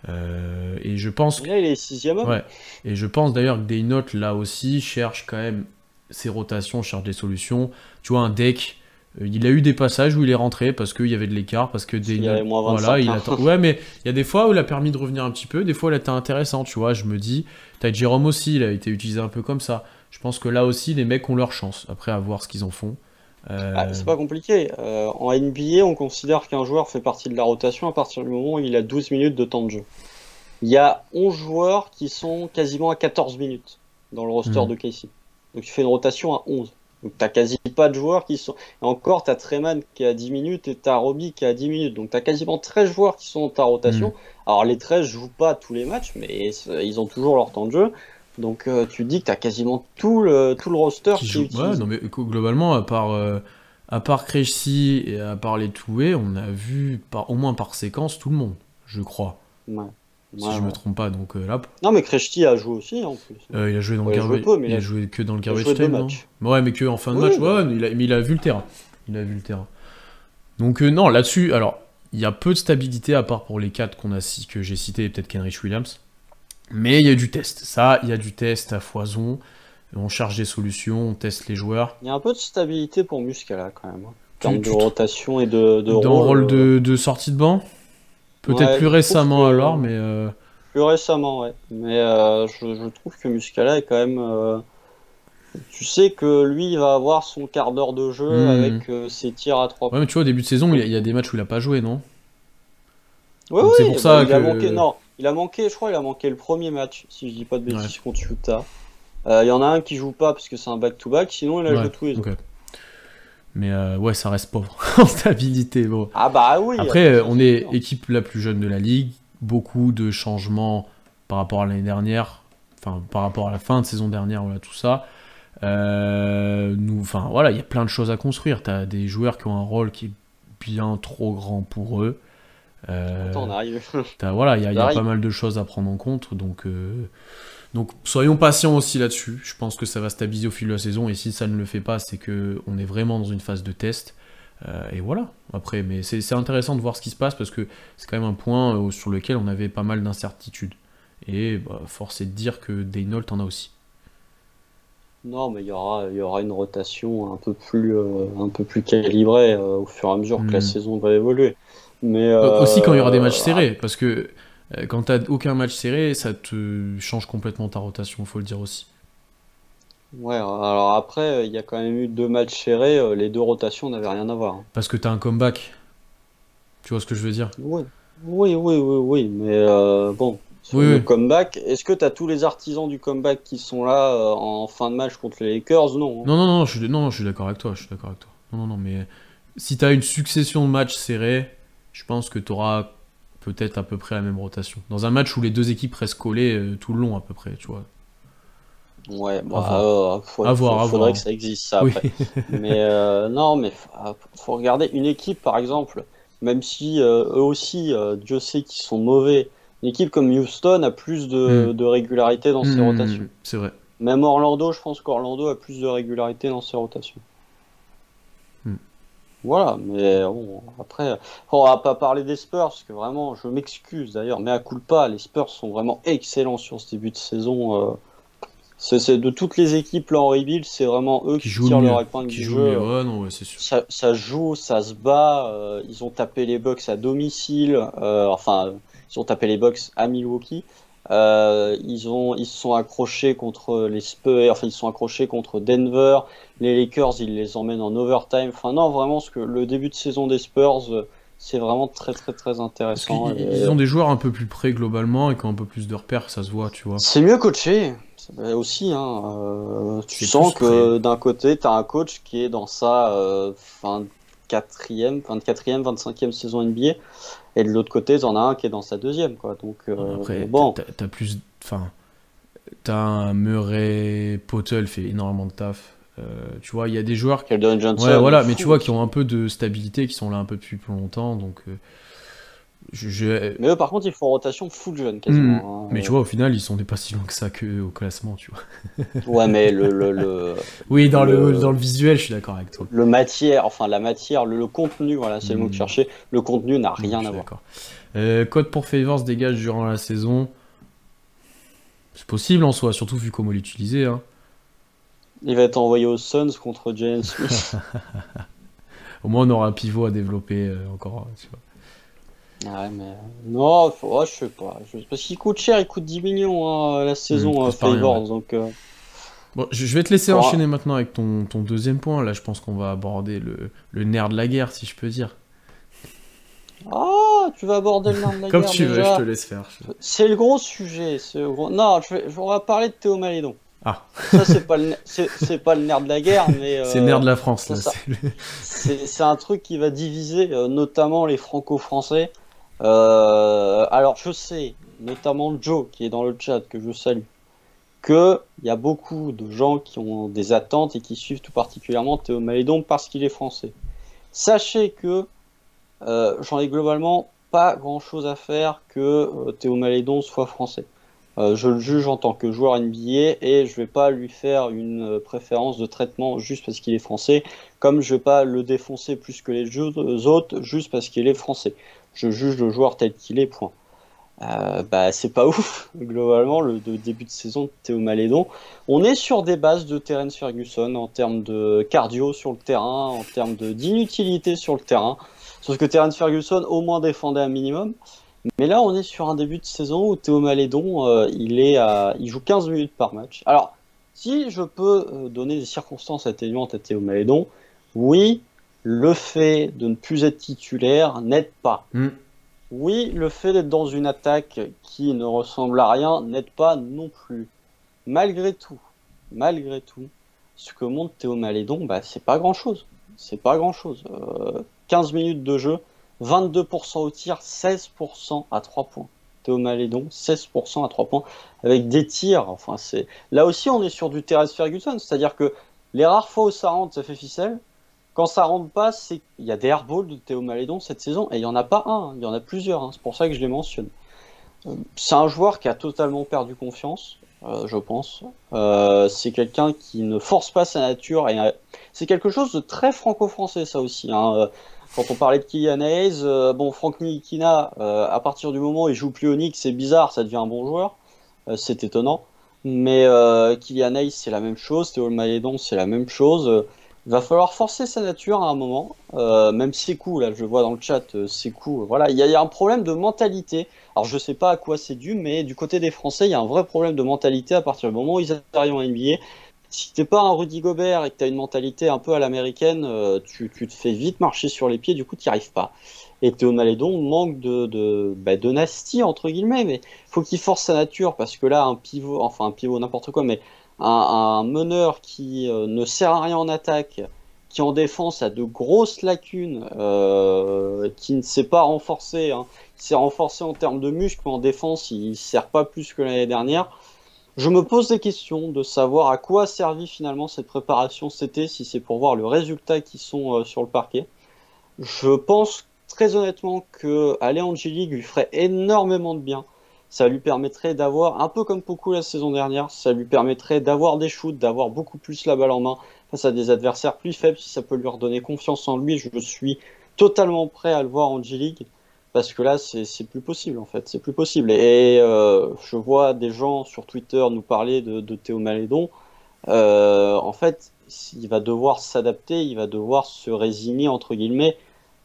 [SPEAKER 1] Et je pense.
[SPEAKER 2] Là, il est 6e homme.
[SPEAKER 1] Ouais. Et je pense d'ailleurs que Daynot, là aussi, cherche quand même ses rotations, cherche des solutions. Tu vois, un deck, il a eu des passages où il est rentré parce qu'il y avait de l'écart, parce que
[SPEAKER 2] il y avait moins 25,
[SPEAKER 1] voilà, il attend. Ouais, mais il y a des fois où il a permis de revenir un petit peu, des fois il a été intéressant, tu vois. Je me dis, Ty Jerome aussi, il a été utilisé un peu comme ça. Je pense que là aussi, les mecs ont leur chance, après à voir ce qu'ils en font.
[SPEAKER 2] C'est pas compliqué. En NBA, on considère qu'un joueur fait partie de la rotation à partir du moment où il a 12 minutes de temps de jeu. Il y a 11 joueurs qui sont quasiment à 14 minutes dans le roster de Casey. Donc tu fais une rotation à 11. Donc t'as quasi pas de joueurs qui sont... Et encore, t'as Treman qui est à 10 minutes et t'as Roby qui est à 10 minutes. Donc t'as quasiment 13 joueurs qui sont dans ta rotation. Alors les 13 jouent pas tous les matchs, mais ils ont toujours leur temps de jeu. Donc tu dis que t'as quasiment tout le roster qui
[SPEAKER 1] joue. Ouais, non mais globalement, à part Krejci et à part les Toué, on a vu au moins par séquence tout le monde, je crois.
[SPEAKER 2] Ouais.
[SPEAKER 1] Si je me trompe pas, donc là.
[SPEAKER 2] Non, mais Krejci a joué aussi en plus.
[SPEAKER 1] Il a joué dans le garbage. Il a joué que dans le garbage time, non ? Ouais, mais que en fin de match. Ouais, mais il a vu le terrain. Il a vu le terrain. Donc non, là-dessus, alors il y a peu de stabilité, à part pour les 4 que j'ai cités, et peut-être Kenrich Williams. Mais il y a du test. Ça, il y a du test à foison. On cherche des solutions, on teste les joueurs.
[SPEAKER 2] Il y a un peu de stabilité pour Muscala quand même. En
[SPEAKER 1] Tu-
[SPEAKER 2] termes de
[SPEAKER 1] tu-
[SPEAKER 2] rotation et de
[SPEAKER 1] Dans le rôle de sortie de banc. Peut-être
[SPEAKER 2] Ouais,
[SPEAKER 1] plus
[SPEAKER 2] je trouve
[SPEAKER 1] récemment
[SPEAKER 2] que-
[SPEAKER 1] alors, mais...
[SPEAKER 2] Plus récemment, ouais. Mais je trouve que Muscala est quand même. Tu sais que lui, il va avoir son quart d'heure de jeu avec ses tirs à 3
[SPEAKER 1] Ouais,
[SPEAKER 2] points.
[SPEAKER 1] mais tu vois, au début de saison, il y a des matchs où il a pas joué, non?
[SPEAKER 2] Oui,
[SPEAKER 1] Donc c'est
[SPEAKER 2] oui,
[SPEAKER 1] pour ça
[SPEAKER 2] il a
[SPEAKER 1] que-
[SPEAKER 2] manqué. Non, il a manqué, je crois, il a manqué le premier match, si je dis pas de bêtises,
[SPEAKER 1] Ouais.
[SPEAKER 2] contre Utah. Il y en a un qui joue pas parce que c'est un back-to-back, sinon il a
[SPEAKER 1] Ouais,
[SPEAKER 2] joué tous les
[SPEAKER 1] ok.
[SPEAKER 2] autres.
[SPEAKER 1] Mais ouais, ça reste pauvre en stabilité. Bon.
[SPEAKER 2] Ah bah oui.
[SPEAKER 1] Après,
[SPEAKER 2] attends, ça,
[SPEAKER 1] on
[SPEAKER 2] c'est
[SPEAKER 1] est
[SPEAKER 2] sûr.
[SPEAKER 1] équipe la plus jeune de la ligue. Beaucoup de changements par rapport à l'année dernière. Enfin, par rapport à la fin de saison dernière, voilà, tout ça. Enfin, voilà, il y a plein de choses à construire. T'as des joueurs qui ont un rôle qui est bien trop grand pour eux.
[SPEAKER 2] Attends, on arrive.
[SPEAKER 1] Voilà, il y a
[SPEAKER 2] J'arrive.
[SPEAKER 1] pas mal de choses à prendre en compte. Donc soyons patients aussi là-dessus. Je pense que ça va stabiliser au fil de la saison. Et si ça ne le fait pas, c'est que on est vraiment dans une phase de test. Et voilà. Après, mais c'est intéressant de voir ce qui se passe parce que c'est quand même un point sur lequel on avait pas mal d'incertitudes. Et bah, force est de dire que Daynault en a aussi.
[SPEAKER 2] Non, mais il y aura une rotation un peu plus calibrée au fur et à mesure que la saison va évoluer. Mais
[SPEAKER 1] Aussi quand il y aura des matchs serrés, parce que quand t'as aucun match serré, ça te change complètement ta rotation, faut le dire aussi.
[SPEAKER 2] ouais, alors après, il y a quand même eu 2 matchs serrés, les 2 rotations n'avaient rien à voir. Hein.
[SPEAKER 1] Parce que t'as un comeback. Tu vois ce que je veux dire?
[SPEAKER 2] Oui, oui, mais bon, sur
[SPEAKER 1] Oui,
[SPEAKER 2] le
[SPEAKER 1] oui.
[SPEAKER 2] comeback, est-ce que tu as tous les artisans du comeback qui sont là en fin de match contre les Lakers? Non. Hein.
[SPEAKER 1] Non, je suis d'accord avec toi, je suis d'accord avec toi. Non, mais si t'as une succession de matchs serrés, je pense que t'auras peut-être à peu près la même rotation. Dans un match où les deux équipes restent collées tout le long à peu près, tu vois.
[SPEAKER 2] Ouais,
[SPEAKER 1] À
[SPEAKER 2] bah,
[SPEAKER 1] voir. À voir.
[SPEAKER 2] faudrait que ça existe ça
[SPEAKER 1] Oui.
[SPEAKER 2] après. Mais non, mais faut regarder une équipe par exemple, même si eux aussi, Dieu sait qu'ils sont mauvais. Une équipe comme Houston a plus
[SPEAKER 1] Hmm.
[SPEAKER 2] de régularité dans ses rotations.
[SPEAKER 1] C'est vrai.
[SPEAKER 2] Même Orlando, je pense qu'Orlando a plus de régularité dans ses rotations.
[SPEAKER 1] Hmm.
[SPEAKER 2] Voilà, mais bon, après, on va pas parler des Spurs, parce que vraiment, je m'excuse d'ailleurs, mais à culpa, les Spurs sont vraiment excellents sur ce début de saison. C'est de toutes les équipes là en rebuild, c'est vraiment eux
[SPEAKER 1] Qui
[SPEAKER 2] qui
[SPEAKER 1] jouent le
[SPEAKER 2] tirent
[SPEAKER 1] mieux.
[SPEAKER 2] leur épingle
[SPEAKER 1] Qui
[SPEAKER 2] du
[SPEAKER 1] jouent le
[SPEAKER 2] jeu.
[SPEAKER 1] mieux. Ouais, non, ouais, c'est sûr.
[SPEAKER 2] Ça joue, ça se bat. Ils ont tapé les Bucks à domicile. Enfin, ils ont tapé les Bucks à Milwaukee. Ils se sont accrochés contre les Spurs. Enfin, ils se sont accrochés contre Denver. Les Lakers, ils les emmènent en overtime. Enfin, non, vraiment, le début de saison des Spurs, c'est vraiment très, très, très
[SPEAKER 1] Parce
[SPEAKER 2] intéressant.
[SPEAKER 1] qu'ils ont des joueurs un peu plus près globalement et qui ont un peu plus de repères, ça se voit, tu vois.
[SPEAKER 2] C'est mieux coaché. Aussi, hein, tu
[SPEAKER 1] C'est
[SPEAKER 2] sens
[SPEAKER 1] plus
[SPEAKER 2] que d'un côté, tu as un coach qui est dans sa 24e, 25e saison NBA, et de l'autre côté, tu en as un qui est dans sa deuxième. Quoi. Donc,
[SPEAKER 1] Après,
[SPEAKER 2] bon,
[SPEAKER 1] t'as plus. Enfin, t'as un Murray, Potel fait énormément de taf. Tu vois, il y a des joueurs.
[SPEAKER 2] Keldon Johnson,
[SPEAKER 1] Ouais, voilà,
[SPEAKER 2] fou
[SPEAKER 1] mais tu vois, qui
[SPEAKER 2] aussi.
[SPEAKER 1] ont un peu de stabilité, qui sont là un peu depuis plus longtemps. Donc,
[SPEAKER 2] Mais eux, par contre, ils font rotation full jeune
[SPEAKER 1] Hmm.
[SPEAKER 2] quasiment. Hein.
[SPEAKER 1] Mais tu vois, au final, ils sont pas si loin que ça que au classement, tu vois.
[SPEAKER 2] Ouais, mais
[SPEAKER 1] Oui, dans
[SPEAKER 2] le,
[SPEAKER 1] le visuel, je suis d'accord avec toi.
[SPEAKER 2] le matière, enfin la matière, le contenu, voilà, c'est le mot que je
[SPEAKER 1] Hmm.
[SPEAKER 2] cherchais. Le contenu n'a
[SPEAKER 1] Je
[SPEAKER 2] rien à
[SPEAKER 1] suis
[SPEAKER 2] voir.
[SPEAKER 1] d'accord. Code pour Favors dégage durant la saison. C'est possible en soi, surtout vu comment l'utiliser. Hein.
[SPEAKER 2] Il va être envoyé aux Suns contre Jalen Smith.
[SPEAKER 1] Au moins, on aura un pivot à développer encore. Tu vois.
[SPEAKER 2] Ouais, mais non, ouais, je sais pas. Parce qu'il coûte cher, il coûte 10 millions hein, la saison
[SPEAKER 1] C'est pas rien,
[SPEAKER 2] Favors.
[SPEAKER 1] ouais.
[SPEAKER 2] Donc,
[SPEAKER 1] Bon, je vais te laisser
[SPEAKER 2] faudra-
[SPEAKER 1] enchaîner maintenant avec ton deuxième point. Là, je pense qu'on va aborder le nerf de la guerre, si je peux dire.
[SPEAKER 2] Ah, tu vas aborder le nom de la
[SPEAKER 1] Comme
[SPEAKER 2] guerre
[SPEAKER 1] tu veux, je
[SPEAKER 2] déjà.
[SPEAKER 1] te laisse faire.
[SPEAKER 2] C'est le gros sujet. Non, on va parler de Théo Malédon.
[SPEAKER 1] Ah,
[SPEAKER 2] Ça, c'est pas le nerf de la guerre, mais
[SPEAKER 1] c'est le nerf de la France,
[SPEAKER 2] ça,
[SPEAKER 1] là.
[SPEAKER 2] ça-
[SPEAKER 1] c'est
[SPEAKER 2] c'est un truc qui va diviser notamment les franco-français. Alors, je sais, notamment Joe, qui est dans le chat, que je salue, qu'il y a beaucoup de gens qui ont des attentes et qui suivent tout particulièrement Théo Malédon parce qu'il est français. Sachez que j'en ai globalement pas grand-chose à faire que Théo Malédon soit français. Je le juge en tant que joueur NBA et je vais pas lui faire une préférence de traitement juste parce qu'il est français, comme je vais pas le défoncer plus que les autres juste parce qu'il est français. je juge le joueur tel qu'il est, point. Bah, c'est pas ouf, globalement, le début de saison de Théo Malédon. On est sur des bases de Terence Ferguson en termes de cardio sur le terrain, en termes d'inutilité sur le terrain. Sauf que Terence Ferguson au moins défendait un minimum. Mais là, on est sur un début de saison où Théo Malédon, il joue 15 minutes par match. Alors, si je peux donner des circonstances atténuantes à Théo Malédon, oui, le fait de ne plus être titulaire n'aide pas. Oui, le fait d'être dans une attaque qui ne ressemble à rien n'aide pas non plus. Malgré tout, ce que montre Théo Malédon, bah, c'est pas grand-chose. C'est pas grand-chose. 15 minutes de jeu, 22% au tir, 16% à 3 points. Théo Malédon, 16% à 3 points, avec des tirs. Enfin, là aussi, on est sur du Terence Ferguson, c'est-à-dire que les rares fois où ça rentre, ça fait ficelle. Quand ça rentre pas, il y a des airballs de Théo Malédon cette saison, et il n'y en a pas un, il y en a plusieurs, hein. C'est pour ça que je les mentionne. C'est un joueur qui a totalement perdu confiance, je pense. C'est quelqu'un qui ne force pas sa nature, et c'est quelque chose de très franco-français, ça aussi, hein. Quand on parlait de Kylian Hayes, Franck Ntilikina, à partir du moment où il joue plus au Knicks, c'est bizarre, ça devient un bon joueur, c'est étonnant. Mais Kylian Hayes, c'est la même chose, Théo Malédon, c'est la même chose. Il va falloir forcer sa nature à un moment, même Sékou, là je vois dans le chat, Sékou, voilà, il y a un problème de mentalité. Alors je sais pas à quoi c'est dû, mais du côté des Français, il y a un vrai problème de mentalité à partir du moment où ils arrivent en NBA. Si t'es pas un Rudy Gobert et que t'as une mentalité un peu à l'américaine, tu te fais vite marcher sur les pieds, du coup t'y arrives pas. Et Théo Malédon manque de nasty entre guillemets, mais faut qu'il force sa nature parce que là un pivot n'importe quoi, mais un meneur qui ne sert à rien en attaque, qui en défense a de grosses lacunes, qui ne s'est pas renforcé, hein. Il s'est renforcé en termes de muscles, mais en défense il ne sert pas plus que l'année dernière. Je me pose des questions de savoir à quoi a servi finalement cette préparation cet été, si c'est pour voir le résultat qui sont sur le parquet. Je pense très honnêtement que aller en G-League lui ferait énormément de bien. Ça lui permettrait d'avoir, un peu comme Poku la saison dernière, ça lui permettrait d'avoir des shoots, d'avoir beaucoup plus la balle en main face à des adversaires plus faibles. Si ça peut lui redonner confiance en lui, je suis totalement prêt à le voir en G-League. Parce que là, c'est plus possible en fait, c'est plus possible. Et je vois des gens sur Twitter nous parler de Théo Malédon. En fait, il va devoir s'adapter, il va devoir se résigner entre guillemets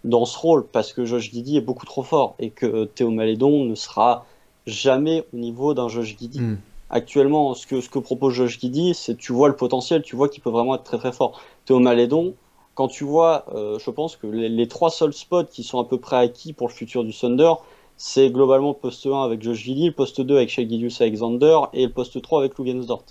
[SPEAKER 2] dans ce rôle parce que Josh Giddey est beaucoup trop fort et que Théo Malédon ne sera jamais au niveau d'un Josh Giddey. Actuellement, ce que propose Josh Giddey, c'est tu vois le potentiel, tu vois qu'il peut vraiment être très très fort. Théo Malédon, quand tu vois, je pense que les trois seuls spots qui sont à peu près acquis pour le futur du Thunder, c'est globalement le poste 1 avec Josh Giddey, le poste 2 avec Shai Gilgeous-Alexander et le poste 3 avec Luguentz-Dort.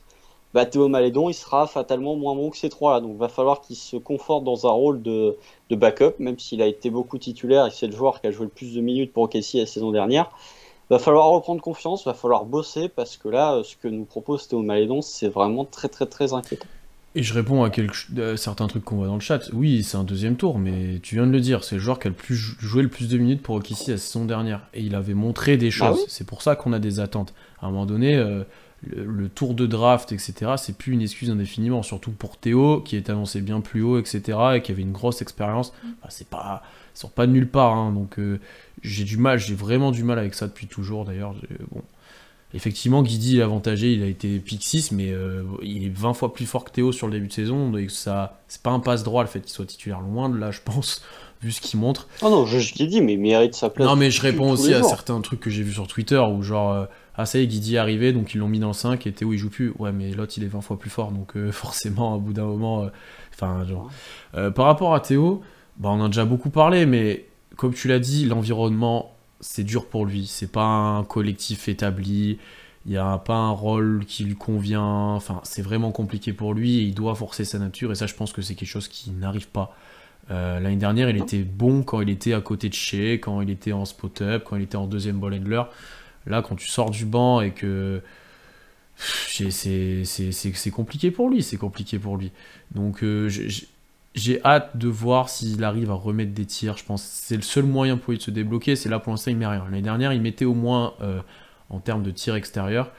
[SPEAKER 2] Bah, Théo Malédon, il sera fatalement moins bon que ces trois-là, donc il va falloir qu'il se conforte dans un rôle de backup, même s'il a été beaucoup titulaire et c'est le joueur qui a joué le plus de minutes pour OKC la saison dernière. Va falloir reprendre confiance, va falloir bosser parce que là, ce que nous propose Théo Malédon, c'est vraiment très très très inquiétant.
[SPEAKER 1] Et je réponds à certains trucs qu'on voit dans le chat. Oui, c'est un deuxième tour, mais tu viens de le dire, c'est le joueur qui a joué le plus de minutes pour OKC la saison dernière. Et il avait montré des choses. Oui. C'est pour ça qu'on a des attentes. À un moment donné, le tour de draft, etc., c'est plus une excuse indéfiniment. Surtout pour Théo, qui est annoncé bien plus haut, etc., et qui avait une grosse expérience. Enfin, ça sort pas de nulle part. Hein, donc j'ai vraiment du mal avec ça depuis toujours, d'ailleurs. Bon. Effectivement, Giddey est avantagé, il a été pick 6, mais il est 20 fois plus fort que Théo sur le début de saison, donc ça, c'est pas un passe droit le fait qu'il soit titulaire, loin de là, je pense, vu ce qu'il montre.
[SPEAKER 2] Oh non, je Giddey, mais il mérite sa place.
[SPEAKER 1] Non, mais je réponds aussi à certains trucs que j'ai vus sur Twitter, où genre, ça y est, Giddey est arrivé, donc ils l'ont mis dans le 5, et Théo il joue plus. Ouais, mais l'autre il est 20 fois plus fort, donc forcément, au bout d'un moment, par rapport à Théo, bah, on en a déjà beaucoup parlé, mais comme tu l'as dit, l'environnement, c'est dur pour lui, c'est pas un collectif établi, il n'y a pas un rôle qui lui convient, enfin c'est vraiment compliqué pour lui et il doit forcer sa nature et ça je pense que c'est quelque chose qui n'arrive pas. L'année dernière il était bon quand il était à côté de Shai, quand il était en spot-up, quand il était en deuxième ball handler. Là quand tu sors du banc et que c'est compliqué pour lui, donc j'ai hâte de voir s'il arrive à remettre des tirs. Je pense que c'est le seul moyen pour lui de se débloquer. C'est là pour l'instant, il met rien. L'année dernière, il mettait au moins en termes de tirs extérieurs.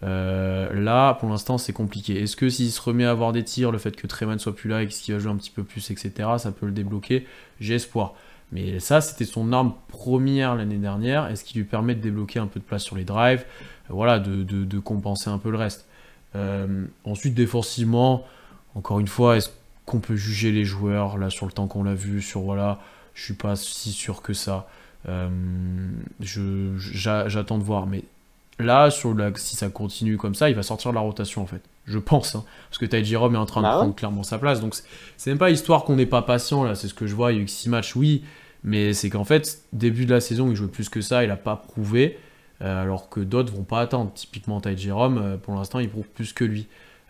[SPEAKER 1] Là, pour l'instant, c'est compliqué. Est-ce que s'il se remet à avoir des tirs, le fait que Treman soit plus là et qu'il va jouer un petit peu plus, etc., ça peut le débloquer? J'ai espoir. Mais ça, c'était son arme première l'année dernière, et ce qui lui permet de débloquer un peu de place sur les drives, voilà, de compenser un peu le reste. Ensuite, défensivement, encore une fois, est-ce qu'on peut juger les joueurs, là, sur le temps qu'on l'a vu, sur, voilà, je suis pas si sûr que ça. J'attends de voir, mais là, si ça continue comme ça, il va sortir de la rotation, en fait. Je pense, hein, parce que Ty Jerome est en train de prendre clairement sa place, donc c'est même pas histoire qu'on n'est pas patient, là, c'est ce que je vois, il y a eu que 6 matchs, oui, mais c'est qu'en fait, début de la saison, il jouait plus que ça, il a pas prouvé, alors que d'autres vont pas attendre. Typiquement, Ty Jerome, pour l'instant, il prouve plus que lui.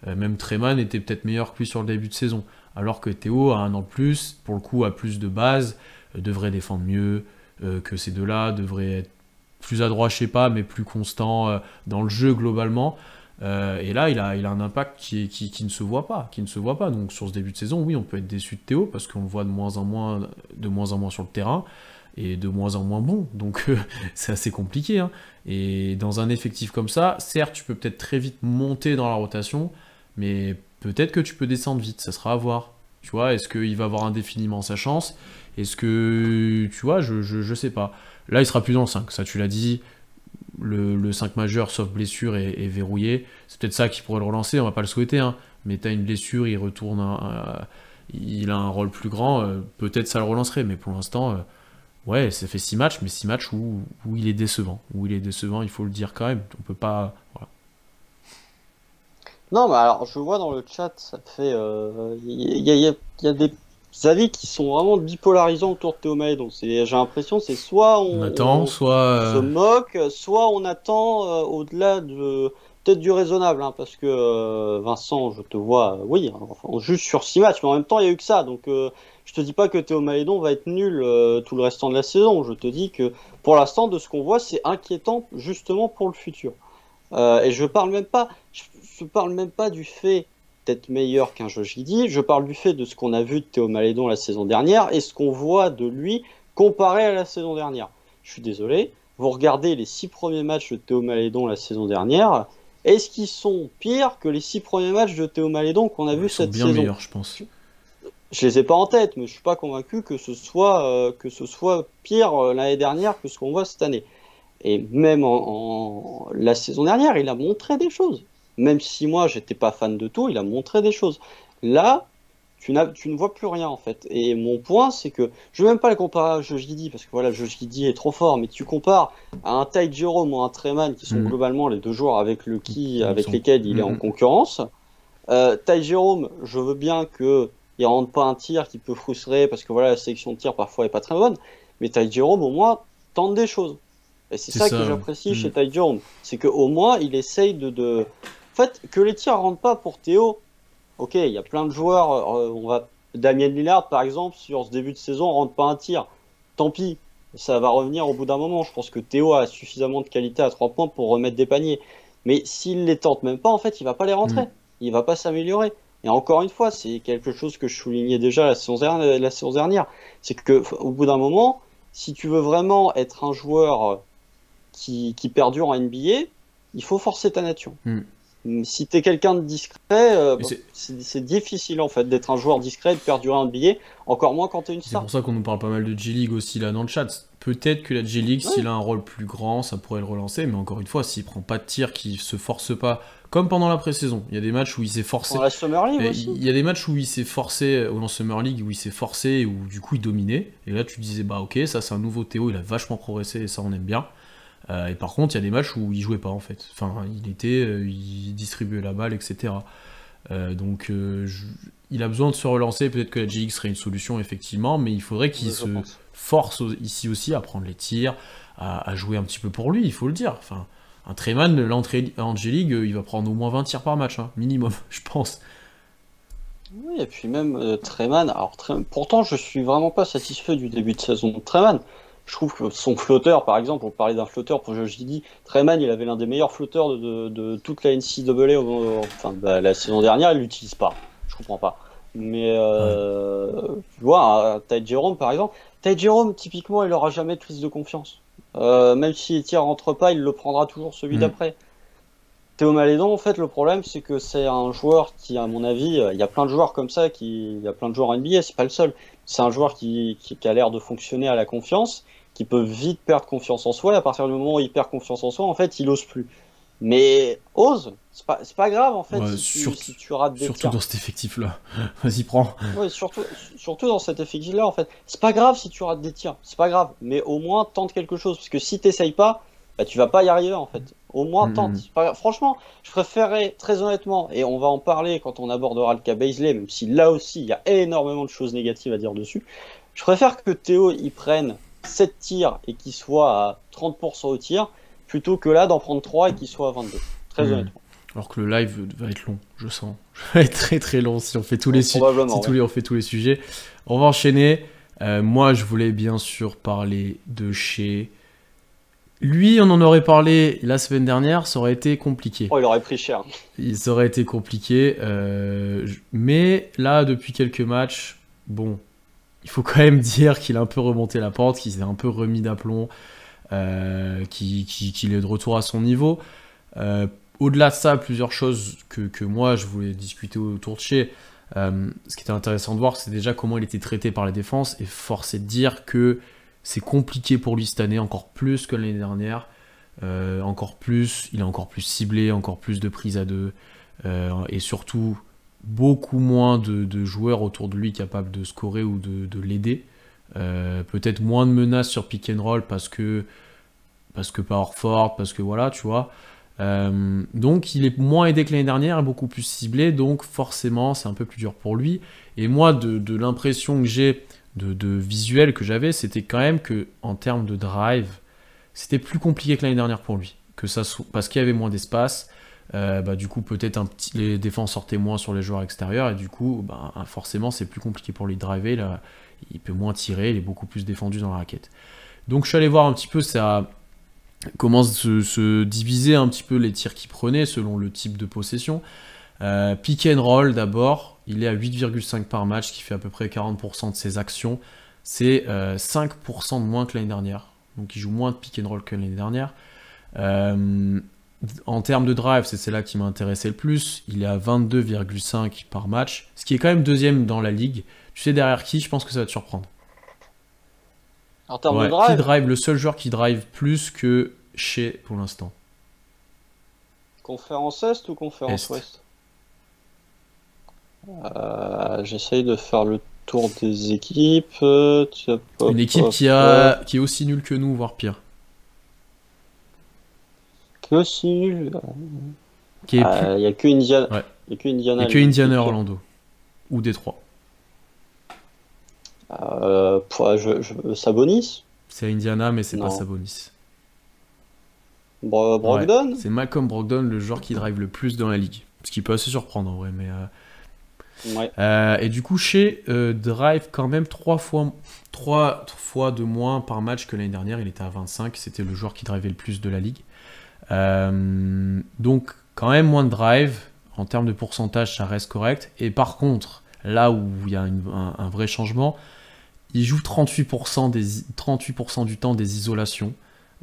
[SPEAKER 1] Même Treman était peut-être meilleur que lui sur le début de saison, alors que Théo a 1 an de plus, pour le coup, a plus de base, devrait défendre mieux, que ces deux-là, devrait être plus adroit, je sais pas, mais plus constant dans le jeu globalement. Et là, il a un impact qui ne se voit pas, Donc sur ce début de saison, oui, on peut être déçu de Théo parce qu'on le voit de moins en moins sur le terrain et de moins en moins bon. Donc c'est assez compliqué, hein. Et dans un effectif comme ça, certes, tu peux peut-être très vite monter dans la rotation, mais peut-être que tu peux descendre vite. Ça sera à voir. Tu vois, est-ce qu'il va avoir indéfiniment sa chance? Est-ce que, tu vois, je sais pas. Là, il sera plus dans le 5, ça tu l'as dit. Le 5 majeur, sauf blessure, est verrouillé. C'est peut-être ça qui pourrait le relancer, on va pas le souhaiter, hein. Mais t'as une blessure, il retourne, il a un rôle plus grand, peut-être ça le relancerait, mais pour l'instant, ouais, ça fait 6 matchs, mais 6 matchs où il est décevant. Il faut le dire quand même. On peut pas. Voilà.
[SPEAKER 2] Non, mais alors, je vois dans le chat, ça fait. Il y a des avis qui sont vraiment bipolarisants autour de Théo Malédon. J'ai l'impression c'est soit
[SPEAKER 1] On attend,
[SPEAKER 2] on
[SPEAKER 1] soit.
[SPEAKER 2] se moque, soit on attend au-delà de. Peut-être du raisonnable, hein, parce que Vincent, je te vois, oui, hein, enfin, on juge sur 6 matchs, mais en même temps, il y a eu que ça. Donc, je te dis pas que Théo Malédon va être nul tout le restant de la saison. Je te dis que pour l'instant, de ce qu'on voit, c'est inquiétant justement pour le futur. Et je parle même pas du fait d'être meilleur qu'un Josh Giddey, je parle du fait de ce qu'on a vu de Théo Malédon la saison dernière et ce qu'on voit de lui comparé à la saison dernière. Je suis désolé, vous regardez les 6 premiers matchs de Théo Malédon la saison dernière, est-ce qu'ils sont pires que les 6 premiers matchs de Théo Malédon qu'on a vu cette saison?
[SPEAKER 1] Ils sont bien meilleurs, je pense.
[SPEAKER 2] Je les ai pas en tête, mais je suis pas convaincu que ce soit pire l'année dernière que ce qu'on voit cette année. Et même la saison dernière, il a montré des choses. Même si moi, j'étais pas fan de tout, il a montré des choses. Là, tu ne vois plus rien, en fait. Et mon point, c'est que je ne veux même pas le comparer à Josh Giddey, parce que voilà, Josh Giddey est trop fort, mais tu compares à un Ty Jerome ou un Treman, qui sont globalement les deux joueurs avec lesquels il est en concurrence. Ty Jerome, je veux bien qu'il ne rentre pas un tir qui peut frustrer, parce que voilà, la sélection de tir parfois est pas très bonne, mais Ty Jerome, au moins, tente des choses. Et c'est ça que j'apprécie chez Ty Jerome. C'est qu'au moins, il essaye de... En fait, que les tirs rentrent pas pour Théo, ok, il y a plein de joueurs, Damien Lillard, par exemple, sur ce début de saison, rentre pas un tir. Tant pis, ça va revenir au bout d'un moment. Je pense que Théo a suffisamment de qualité à 3 points pour remettre des paniers. Mais s'il les tente même pas, en fait, il va pas les rentrer. Il va pas s'améliorer. Et encore une fois, c'est quelque chose que je soulignais déjà la saison dernière. C'est que au bout d'un moment, si tu veux vraiment être un joueur qui perdure en NBA, il faut forcer ta nature. Si tu es quelqu'un de discret, c'est difficile en fait d'être un joueur discret et de perdurer en NBA, encore moins quand tu es une star.
[SPEAKER 1] C'est pour ça qu'on nous parle pas mal de G-League aussi là dans le chat. Peut-être que la G-League, s'il a un rôle plus grand, ça pourrait le relancer, mais encore une fois, s'il prend pas de tir, qu'il se force pas, comme pendant la pré-saison, il y a des matchs où il s'est forcé.
[SPEAKER 2] Dans la Summer League aussi.
[SPEAKER 1] Il y a des matchs où il s'est forcé, ou en Summer League, où il s'est forcé, où du coup il dominait, et là tu disais, bah ok, ça c'est un nouveau Théo, il a vachement progressé, et ça on aime bien. Et par contre, il y a des matchs où il jouait pas en fait. Enfin, il distribuait la balle, etc. Donc, il a besoin de se relancer. Peut-être que la G-League serait une solution, effectivement, mais il faudrait qu'il se force ici aussi à prendre les tirs, à jouer un petit peu pour lui, il faut le dire. Enfin, un Treman, l'entrée en G-League, il va prendre au moins 20 tirs par match, hein, minimum, je pense.
[SPEAKER 2] Oui, et puis même Treman. Alors, pourtant, je suis vraiment pas satisfait du début de saison de Treman. Je trouve que son flotteur, par exemple, on parlait d'un flotteur pour Josh Giddey, Treman, il avait l'un des meilleurs flotteurs de toute la NCAA, la saison dernière, il l'utilise pas. Je comprends pas. Mais tu vois, Ty Jerome, par exemple, Ty Jerome, typiquement, il aura jamais de prise de confiance. Même si les tirs rentrent pas, il le prendra toujours celui d'après. Théo Malédon, en fait, le problème, c'est que c'est un joueur qui, à mon avis, il y a plein de joueurs comme ça, il y a plein de joueurs NBA, c'est pas le seul, c'est un joueur qui a l'air de fonctionner à la confiance, qui peut vite perdre confiance en soi, et à partir du moment où il perd confiance en soi, en fait, il ose plus. Mais ose, c'est pas grave en fait
[SPEAKER 1] Ouais,
[SPEAKER 2] si tu rates des
[SPEAKER 1] surtout
[SPEAKER 2] tirs.
[SPEAKER 1] dans cet effectif-là. Vas-y, prends.
[SPEAKER 2] Ouais, surtout dans cet effectif-là, en fait. C'est pas grave si tu rates des tirs, c'est pas grave, mais au moins tente quelque chose, parce que si t'essayes pas, bah, tu vas pas y arriver en fait. Au moins tente. C'est pas grave. Franchement, je préférerais, très honnêtement, et on va en parler quand on abordera le cas Bazley, même si là aussi il y a énormément de choses négatives à dire dessus. Je préfère que Théo il prenne 7 tirs et qu'il soit à 30% au tir, plutôt que là d'en prendre 3 et qu'il soit à 22. Très honnêtement.
[SPEAKER 1] Alors que le live va être long, je sens. Va être très très long si on fait tous
[SPEAKER 2] Ouais,
[SPEAKER 1] les sujets.
[SPEAKER 2] probablement, ouais.
[SPEAKER 1] On fait tous les sujets. On va enchaîner. Moi, je voulais bien sûr parler de Shai. Lui, on en aurait parlé la semaine dernière, ça aurait été compliqué.
[SPEAKER 2] Oh, il aurait pris cher.
[SPEAKER 1] Ça aurait été compliqué. Mais là, depuis quelques matchs, bon, il faut quand même dire qu'il a un peu remonté la pente, qu'il s'est un peu remis d'aplomb, qu'il est de retour à son niveau. Au-delà de ça, plusieurs choses que moi je voulais discuter autour de Shai. Ce qui était intéressant de voir, c'est déjà comment il était traité par les défenses, et force est de dire que c'est compliqué pour lui cette année, encore plus que l'année dernière. Encore plus, il est encore plus ciblé, encore plus de prises à deux, et surtout beaucoup moins de joueurs autour de lui capables de scorer ou de l'aider. Peut-être moins de menaces sur pick and roll parce que power forward, parce que voilà, tu vois. Donc il est moins aidé que l'année dernière, beaucoup plus ciblé, donc forcément c'est un peu plus dur pour lui. Et moi, de l'impression que j'ai, de visuel que j'avais, c'était quand même que en termes de drive, c'était plus compliqué que l'année dernière pour lui, que ça parce qu'il y avait moins d'espace. Du coup peut-être les défenses sortaient moins sur les joueurs extérieurs, et du coup forcément c'est plus compliqué pour lui de driver. Là, il peut moins tirer, il est beaucoup plus défendu dans la raquette. Donc je suis allé voir un petit peu ça. Commence à se diviser un petit peu les tirs qu'il prenait selon le type de possession. Pick and roll d'abord, il est à 8,5 par match, ce qui fait à peu près 40% de ses actions. C'est 5% de moins que l'année dernière. Donc il joue moins de pick and roll que l'année dernière. En termes de drive, c'est celle-là qui m'a intéressé le plus. Il est à 22,5 par match, ce qui est quand même deuxième dans la ligue. Tu sais derrière qui? Je pense que ça va te surprendre.
[SPEAKER 2] En termes
[SPEAKER 1] Ouais,
[SPEAKER 2] de drive,
[SPEAKER 1] qui drive, le seul joueur qui drive plus que Shai pour l'instant.
[SPEAKER 2] conférence Est ou conférence
[SPEAKER 1] Est.
[SPEAKER 2] Ouest? J'essaye de faire le tour des équipes.
[SPEAKER 1] Une équipe qui est aussi nulle que nous, voire pire.
[SPEAKER 2] Qui est aussi nul.
[SPEAKER 1] Qui est
[SPEAKER 2] Il n'y a que Indiana.
[SPEAKER 1] Ouais.
[SPEAKER 2] Il y a que Indiana.
[SPEAKER 1] et que Indiana Orlando. Ou Détroit.
[SPEAKER 2] Sabonis.
[SPEAKER 1] C'est Indiana, mais c'est pas
[SPEAKER 2] Non.
[SPEAKER 1] Sabonis.
[SPEAKER 2] Brogdon.
[SPEAKER 1] Ouais, c'est Malcolm Brogdon, le joueur qui drive le plus dans la ligue. Ce qui peut assez surprendre en vrai. Mais,
[SPEAKER 2] Ouais.
[SPEAKER 1] et du coup, Shai drive quand même 3 fois de moins par match que l'année dernière. Il était à 25. C'était le joueur qui drivait le plus de la ligue. Donc, quand même moins de drive. En termes de pourcentage, ça reste correct. Et par contre, là où il y a un vrai changement, il joue 38% du temps des isolations.